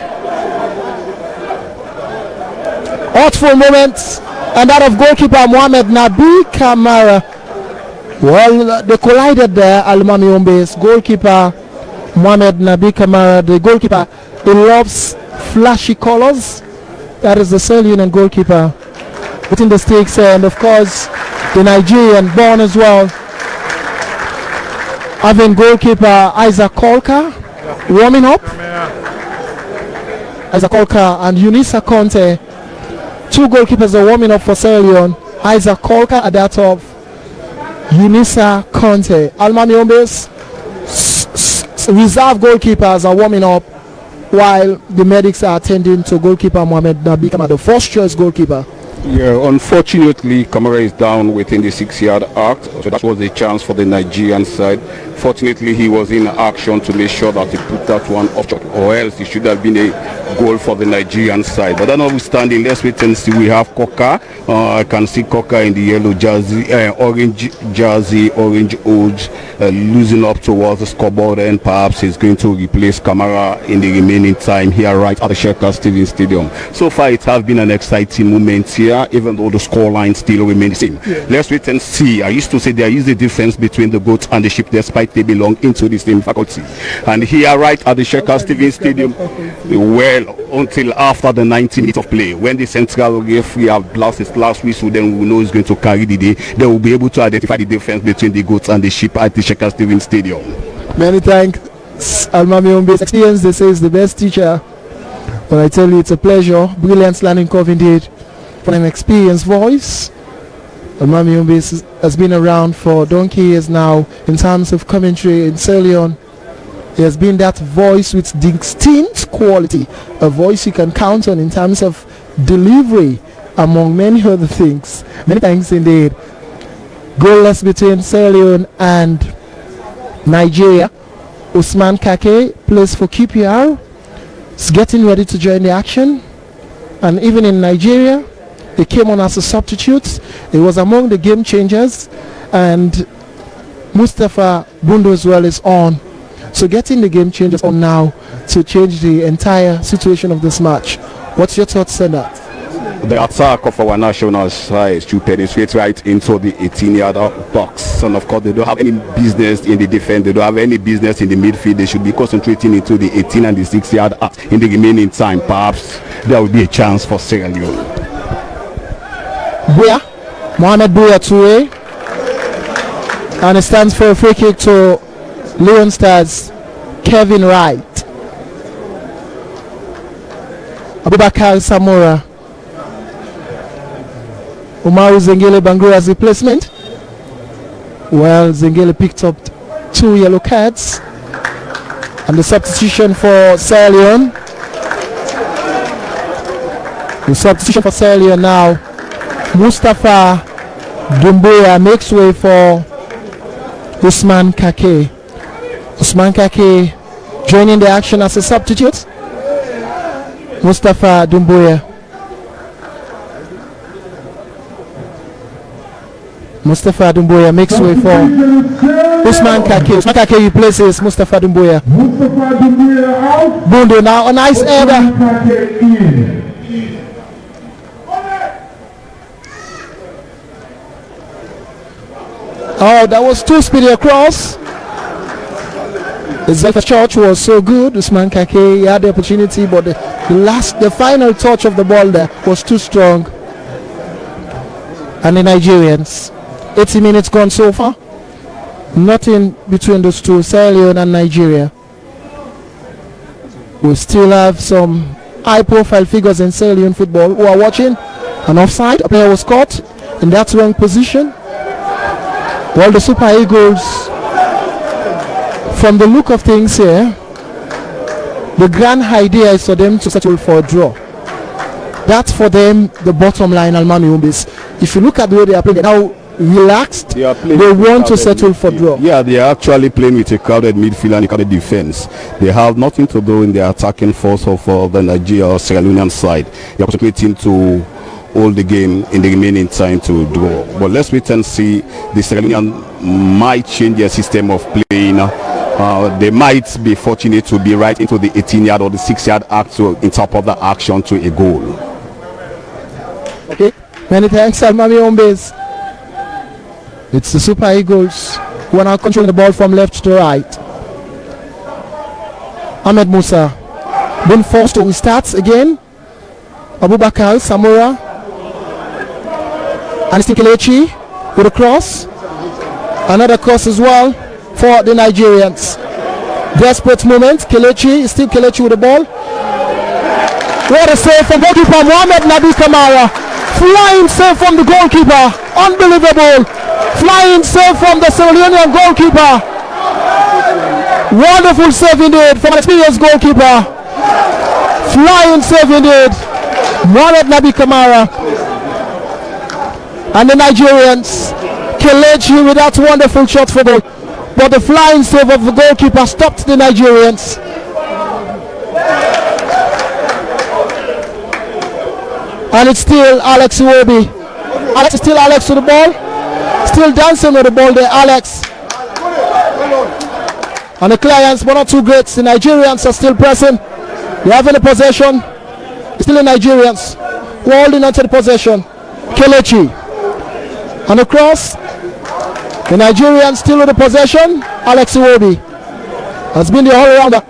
Artful moment. And that of goalkeeper Mohamed Nabi Kamara. Well, they collided there. Almami Ombe's goalkeeper Mohamed Nabi Kamara. The goalkeeper, he loves flashy colors. That is the Sierra Leone goalkeeper. Putting the stakes, and of course the Nigerian born as well. Having goalkeeper Isaac Kolka warming up. Isaac Kolka and Eunisa Conte. Two goalkeepers are warming up for Sierra Leone. Isaac Kolka at that of Eunisa Conte. Almami Ombe's reserve goalkeepers are warming up while the medics are attending to goalkeeper Mohamed Nabi Kamara, the first choice goalkeeper. Yeah, unfortunately, Kamara is down within the 6-yard arc, so that was a chance for the Nigerian side. Fortunately, he was in action to make sure that he put that one off, or else it should have been a goal for the Nigerian side. But that notwithstanding, let's wait and see. We have Koka. I can see Koka in the yellow jersey, orange jersey, orange hood, losing up towards the scoreboard, and perhaps he's going to replace Kamara in the remaining time here right at the Sheikha Stephen Stadium. So far, it has been an exciting moment here, even though the scoreline still remains the same. Yeah. Let's wait and see. I used to say there is a difference between the goat and the sheep, despite they belong into the same faculty. And here right at the Sheikha Stephen Stadium, well, until after the 90 minutes of play, when the central referee have blasted his last whistle, then we know he's going to carry the day. They will be able to identify the difference between the goats and the sheep at the Sheikha Stephen Stadium. Many thanks, Almami Ombe's experience. They say is the best teacher. But I tell you, it's a pleasure. Brilliant learning curve indeed. For an experienced voice. Almami Ombe has been around for donkey years now in terms of commentary in Sierra Leone. He has been that voice with distinct quality, a voice you can count on in terms of delivery, among many other things. Many thanks indeed. Goalless between Sierra Leone and Nigeria. Usman Kake plays for QPR. He's getting ready to join the action. And even in Nigeria, he came on as a substitute. He was among the game changers. And Mustafa Bundo as well is on. So getting the game changers on now to change the entire situation of this match. What's your thoughts on that? The attack of our national side to penetrate right into the 18-yard box. And of course, they don't have any business in the defense. They don't have any business in the midfield. They should be concentrating into the 18 and the 6-yard in the remaining time. Perhaps there will be a chance for Sierra Leone. Bouya, Mohamed Bouya Toure. And it stands for a free kick to Leone Stars Kevin Wright. Abubakar Samora. Umaru Zengele Bangura as replacement. Well, Zengele picked up 2 yellow cards. And the substitution for Sierra Leone. The substitution for Sierra Leone now. Mustafa Dumbuya makes way for Usman Kake. Usman Kake joining the action as a substitute. Mustafa Dumbuya. Mustafa Dumbuya makes way for Usman Kake. Usman Kake replaces Mustafa Dumbuya. Bundo now, a nice header. Oh, that was too speedy across. The touch was so good. Usman Kake had the opportunity, but the final touch of the ball there was too strong. And the Nigerians, 80 minutes gone so far. Nothing between those two, Sierra Leone and Nigeria. We still have some high-profile figures in Sierra Leone football who are watching. An offside, a player was caught in that wrong position. Well, the Super Eagles, from the look of things here, the grand idea is for them to settle for a draw. That's for them the bottom line, Almami Umbis. If you look at the way they are playing, they're now relaxed. They want to settle for draw. Yeah, they are actually playing with a crowded midfield and a crowded defense. They have nothing to do in the attacking force of the Nigeria or Sierra Leonean side. They are concentrating to hold the game in the remaining time to draw. But let's wait and see. The Sierra Leonean might change their system of playing. They might be fortunate to be right into the 18-yard or the 6-yard arc to interpret the action to a goal. Okay, many thanks, Almami Ombes. It's the Super Eagles who are now controlling the ball from left to right. Ahmed Musa been forced to restart again. Abubakar Samora and Kelechi with a cross. Another cross as well for the Nigerians. Desperate moment. Kelechi, still Kelechi with the ball. What a save from goalkeeper Mohamed Nabi Kamara. Flying save from the goalkeeper. Unbelievable. Flying save from the Sierra Leonean goalkeeper. Wonderful save indeed from an experienced goalkeeper. Flying save indeed. Mohamed Nabi Kamara. And the Nigerians. Kelechi with that wonderful shot for goal. But the flying save of the goalkeeper stopped the Nigerians. And it's still Alex Iwobi. Alex is still Alex to the ball. Still dancing with the ball there, Alex. And the clients, but not too great. The Nigerians are still pressing. They have the possession. Still the Nigerians holding onto the possession. Kelechi. And across. The Nigerians still with the possession. Alex Iwobi has been the all-rounder.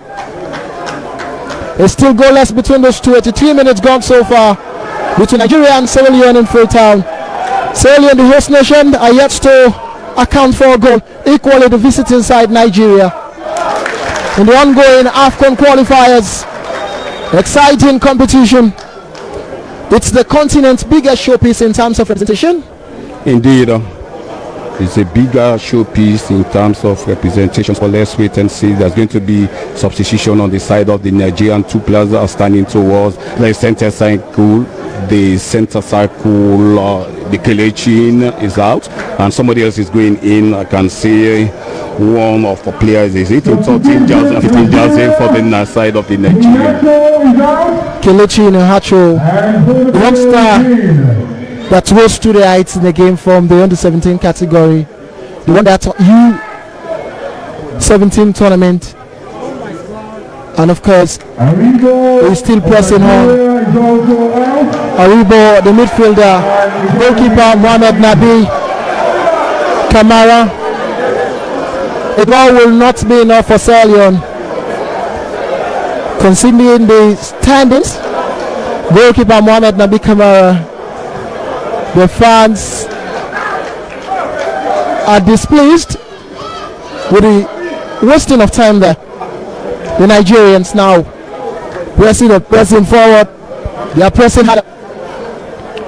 There's still goalless between those two. 83 minutes gone so far between Nigeria and Sierra Leone in Freetown. Sierra Leone, the host nation, are yet to account for a goal. Equally, the visiting side, Nigeria. In the ongoing AFCON qualifiers, exciting competition. It's the continent's biggest showpiece in terms of representation. Indeed, it's a bigger showpiece in terms of representation. So let's wait and see. There's going to be substitution on the side of the Nigerian. Two players are standing towards the center circle. The center circle, the Kelechi is out, and somebody else is going in. I can see one of the players is 15 Jazzy for the side of the Nigerian. Kelechi Iheanacho, the youngster that rose to the heights in the game from the under-17 category, the one that U17 tournament, and of course he's still pressing on. Aribo, the midfielder, goalkeeper Mohamed Nabi Kamara. The ball will not be enough for Sierra Leone. Considering the standings, goalkeeper Mohamed Nabi Kamara, the fans are displeased with the wasting of time there. The Nigerians now pressing forward. They are pressing hard.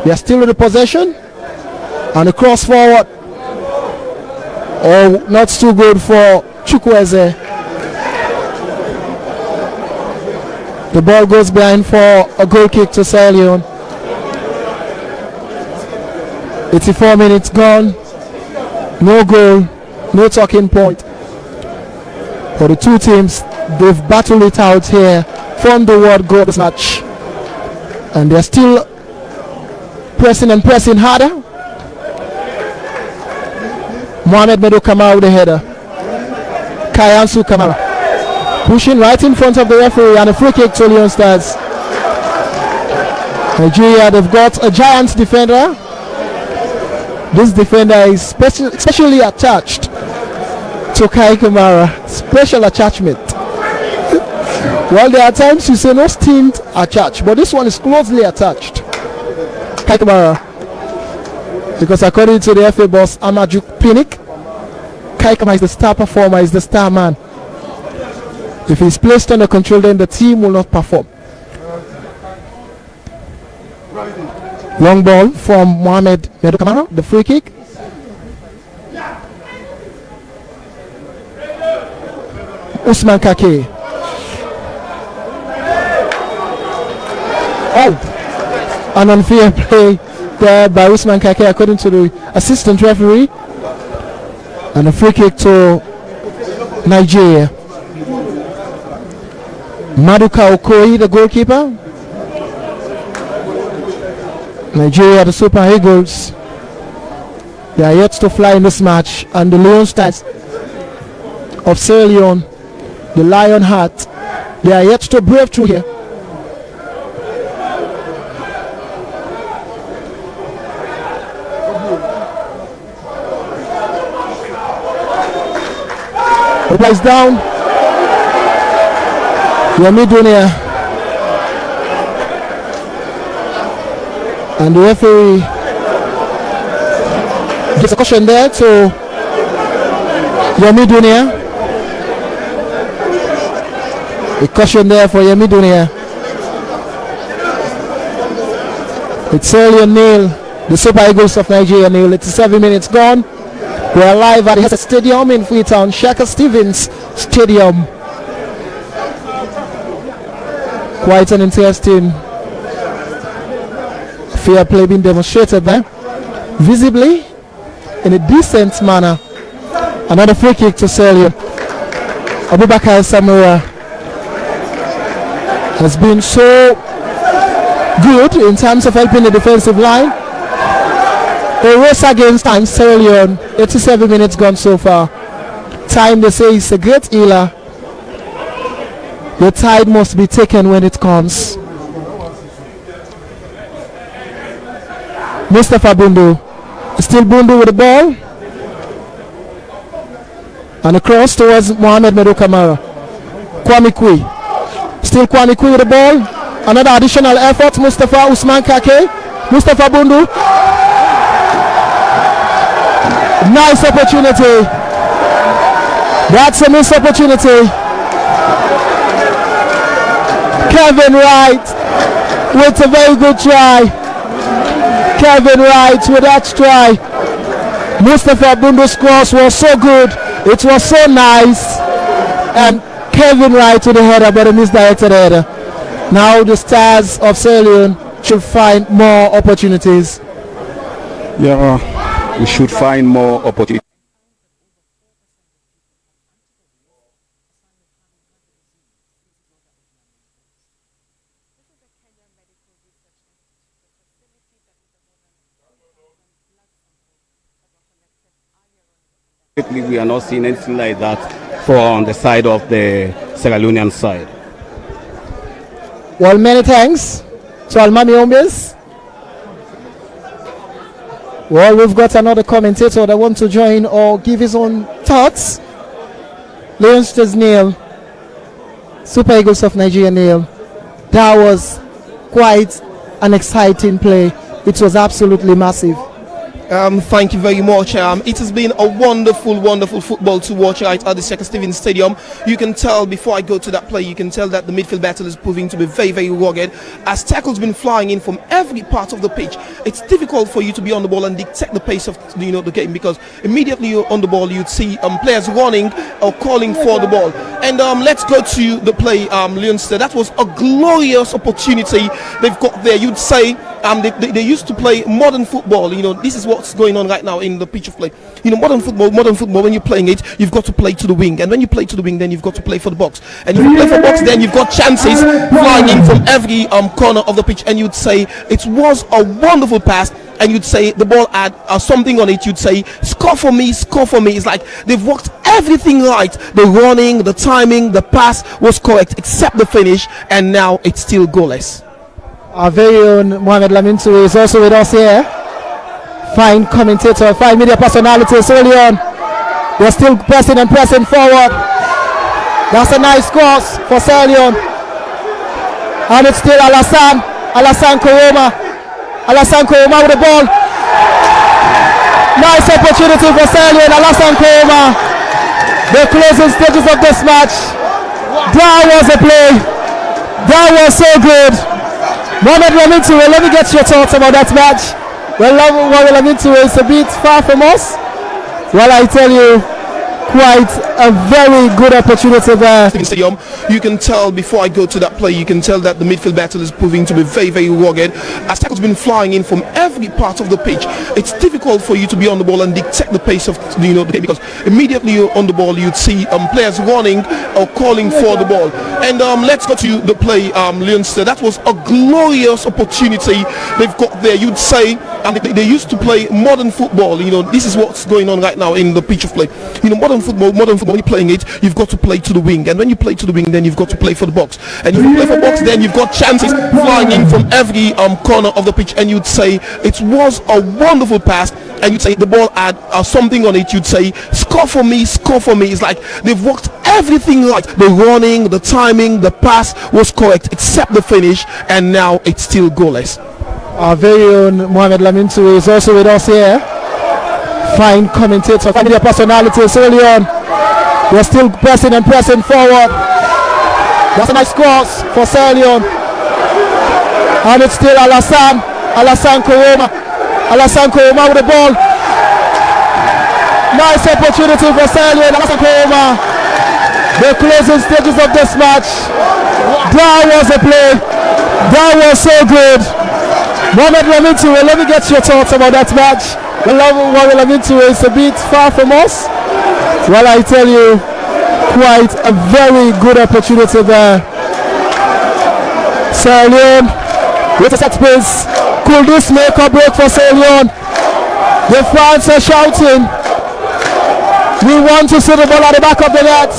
They are still in the possession. And the cross forward. Oh, not too good for Chukwueze. The ball goes behind for a goal kick to Sierra Leone. 84 minutes gone. No goal, no talking point. For the two teams, they've battled it out here from the world goal match. And they're still pressing and pressing harder. Mohamed Medo Kamara with the header. Kayansu Kamara pushing right in front of the referee, and a free kick to Leone Stars. Nigeria, they've got a giant defender. This defender is specially attached to Kai Kamara. Special attachment. Well, there are times you say no stint attached, but this one is closely attached. Kai Kamara. Because according to the FA boss Amaju Pinnick, Kai Kamara is the star performer, is the star man. If he's placed under control, then the team will not perform. Long ball from Mohamed Medo Kamara, the free kick. Usman Kake. Oh, an unfair play there by Usman Kake according to the assistant referee. And a free kick to Nigeria. Maduka Okoye, the goalkeeper. Nigeria, the Super Eagles, they are yet to fly in this match, and the Leone Stars of Sierra Leone, the Lion Heart, they are yet to brave through here. The plays down. Yomi Dunia. And the referee gives a caution there to Yomi Dunia. A caution there for Yomi Dunia. It's Sierra Leone nil, the Super Eagles of Nigeria nil. It's 7 minutes gone. We're live at the Stadium in Freetown, Shaka Stevens Stadium. Quite an interesting fair play being demonstrated there, visibly in a decent manner. Another free kick to Sierra Leone. Abubakar Samura has been so good in terms of helping the defensive line. A race against time, Sierra Leone. 87 minutes gone so far. Time, they say, is a great healer. The tide must be taken when it comes. Mustafa Bundu. Still Bundu with the ball. And across towards Mohamed Medo Kamara. Kwame Kui. Still Kwame Kui with the ball. Another additional effort. Mustafa Usman Kake. Mustafa Bundu. Nice opportunity. That's a missed opportunity. Kevin Wright with a very good try. Kevin Wright with that try. Mustafa Bundu's cross was so good. It was so nice. And Kevin Wright with the header, but a misdirected header. Now the Stars of Sierra Leone should find more opportunities. Yeah, we should find more opportunities. We are not seeing anything like that from the side of the Sierra Leonean side. Well, many thanks to Almami Ombes. Well, we've got another commentator that wants to join or give his own thoughts. Leone Vs nil, Super Eagles of Nigeria nil. That was quite an exciting play. It was absolutely massive. Thank you very much. It has been a wonderful football to watch right at the Sheikh Stevens Stadium. You can tell, before I go to that play, you can tell that the midfield battle is proving to be very rugged, as tackles been flying in from every part of the pitch. It's difficult for you to be on the ball and dictate the pace of the game, because immediately you're on the ball, you'd see players running or calling for the ball. And let's go to the play, Leone. That was a glorious opportunity they've got there. You'd say they used to play modern football. This is what's going on right now in the pitch of play. Modern football, when you're playing it, you've got to play to the wing. And when you play to the wing, then you've got to play for the box. And if you play for the box, then you've got chances flying in from every corner of the pitch. And you'd say it was a wonderful pass. And you'd say the ball had something on it. You'd say, score for me, score for me. It's like they've worked everything right. The running, the timing, the pass was correct, except the finish. And now it's still goalless. Our very own Mohamed Lamintou is also with us here. Fine commentator, fine media personality. So Leone, they're still pressing and pressing forward. That's a nice cross for Sierra Leone. And it's still Alassane Koroma with the ball. Nice opportunity for Sierra Leone. Alassane Koroma. The closing stages of this match. That was a play. That was so good. Mohamed Lamintou, let me get your thoughts about that match. Well, Mohamed Lamintou is a bit far from us. Well, I tell you, quite a very good opportunity there. You can tell, before I go to that play, you can tell that the midfield battle is proving to be very rugged, as tackles been flying in from every part of the pitch. It's difficult for you to be on the ball and dictate the pace of the game, because immediately you're on the ball, you'd see players running or calling for the ball. And let's go to the play, Leone. That was a glorious opportunity they've got there. You'd say they used to play modern football. This is what's going on right now in the pitch of play. Modern football, when you're playing it, you've got to play to the wing. And when you play to the wing, then you've got to play for the box. And if you play for the box, then you've got chances flying in from every corner of the pitch. And you'd say it was a wonderful pass. And you'd say the ball had something on it. You'd say, score for me, score for me. It's like they've worked everything right. The running, the timing, the pass was correct, except the finish. And now it's still goalless. Our very own Mohamed Lamintou is also with us here. Fine commentator, fine media personality. So Leone, they're still pressing and pressing forward. That's a nice cross for Sierra Leone. And it's still Alassane Koroma with the ball. Nice opportunity for Sierra Leone. Alassane Koroma. The closing stages of this match. That was a play. That was so good. Mohamed Lamintou, let me get your thoughts about that match. Mohamed Lamintou is a bit far from us. Well, I tell you, quite a very good opportunity there. Sierra Leone, with a set piece. Could this make or break for Sierra Leone? The fans are shouting. We want to see the ball at the back of the net.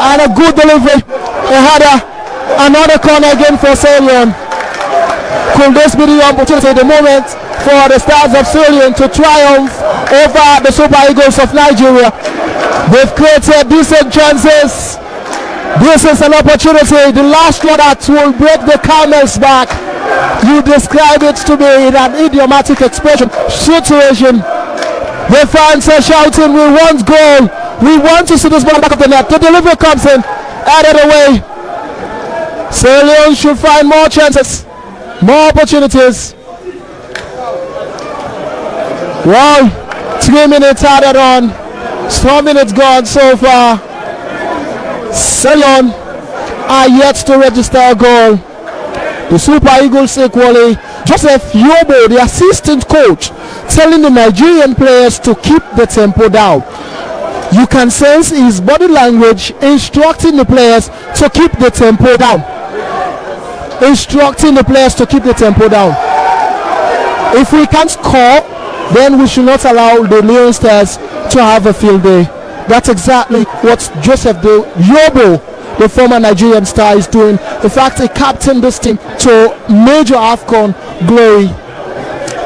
And a good delivery. A header. Another corner again for Sierra Leone. Could this be the opportunity, the moment for the Stars of Sierra Leone to triumph over the Super Eagles of Nigeria? They've created decent chances. This is an opportunity, the last one that will break the camel's back. You describe it to me in an idiomatic expression situation. The fans are shouting, we want goal. We want to see this ball back of the net. The delivery comes in, added away. Sierra Leone should find more chances, more opportunities. Well, 3 minutes added on, 4 minutes gone so far. Sierra Leone are yet to register a goal. The Super Eagles equally. Joseph Yobo, the assistant coach, telling the Nigerian players to keep the tempo down. You can sense his body language instructing the players to keep the tempo down. Instructing the players to keep the tempo down. If we can't score, then we should not allow the Leone Stars to have a field day. That's exactly what Joseph Yobo, the former Nigerian star, is doing. In fact, he captained this team to major AFCON glory.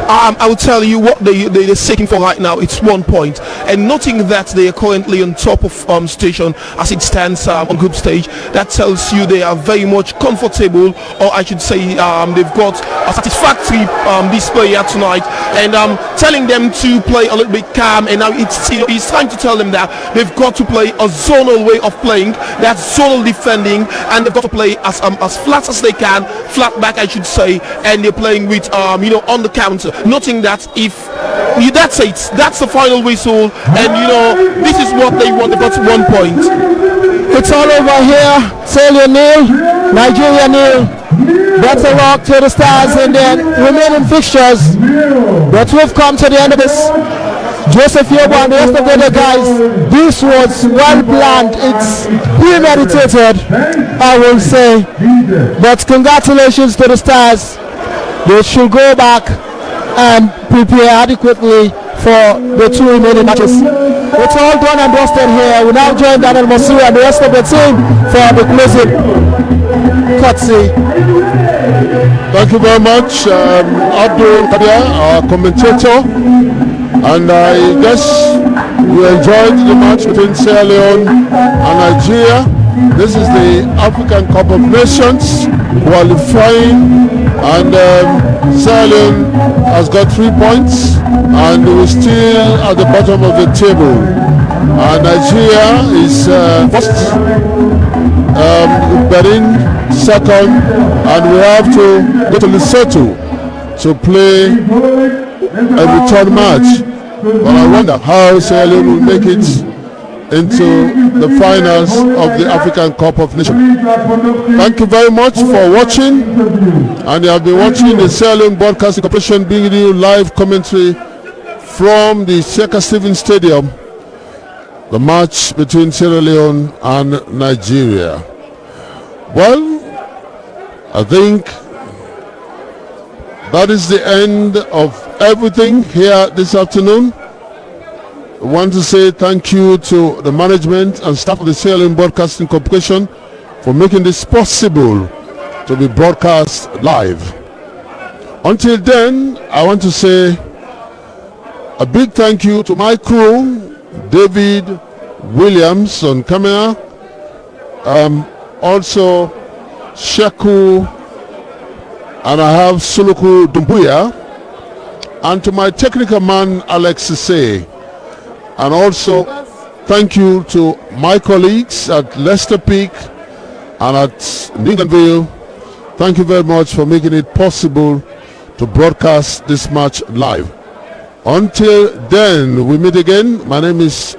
I will tell you what they're seeking for right now. It's 1 point, and noting that they are currently on top of station as it stands on group stage. That tells you they are very much comfortable, or I should say they've got a satisfactory display here tonight, and telling them to play a little bit calm. And now it's time to tell them that they've got to play a zonal way of playing, that's zonal defending, and they've got to play as flat as they can, flat back I should say, and they're playing with on the counter. Noting that that's it, that's the final whistle, and this is what they want. They've got 1 point. It's all over here. Sierra Leone 0, Nigeria 0. That's a rock to the Stars in the remaining fixtures. But we've come to the end of this. Joseph Yobo and the rest of the other guys, this was well planned. It's premeditated, I will say. But congratulations to the Stars. They should go back and prepare adequately for the 2 remaining matches. It's all done and dusted here. We now join Daniel Mosiri and the rest of the team for the closing courtesy. Thank you very much, Abdul Kadir, our commentator. And I guess you enjoyed the match between Sierra Leone and Nigeria. This is the African Cup of Nations qualifying, and Sierra Leone has got 3 points, and we're still at the bottom of the table. Nigeria is first, Benin second, and we have to go to Lesotho to play a return match. But I wonder how Sierra Leone will make it into the finals of the African Cup of Nations. Thank you very much for watching, and you have been watching the Sierra Leone Broadcasting Corporation bringing you live commentary from the Sheikh Stevens Stadium, the match between Sierra Leone and Nigeria. Well, I think that is the end of everything here this afternoon. I want to say thank you to the management and staff of the Sierra Leone Broadcasting Corporation for making this possible to be broadcast live. Until then, I want to say a big thank you to my crew, David Williams on camera, also Sheku, and I have Suluku Dumbuya, and to my technical man Alex Sisse. And also thank you to my colleagues at Leicester Peak and at Ninglandville. Thank you very much for making it possible to broadcast this match live. Until then, we meet again. My name is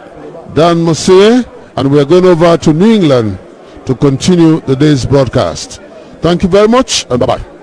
Dan Mosire, and we are going over to New England to continue the day's broadcast. Thank you very much, and bye-bye.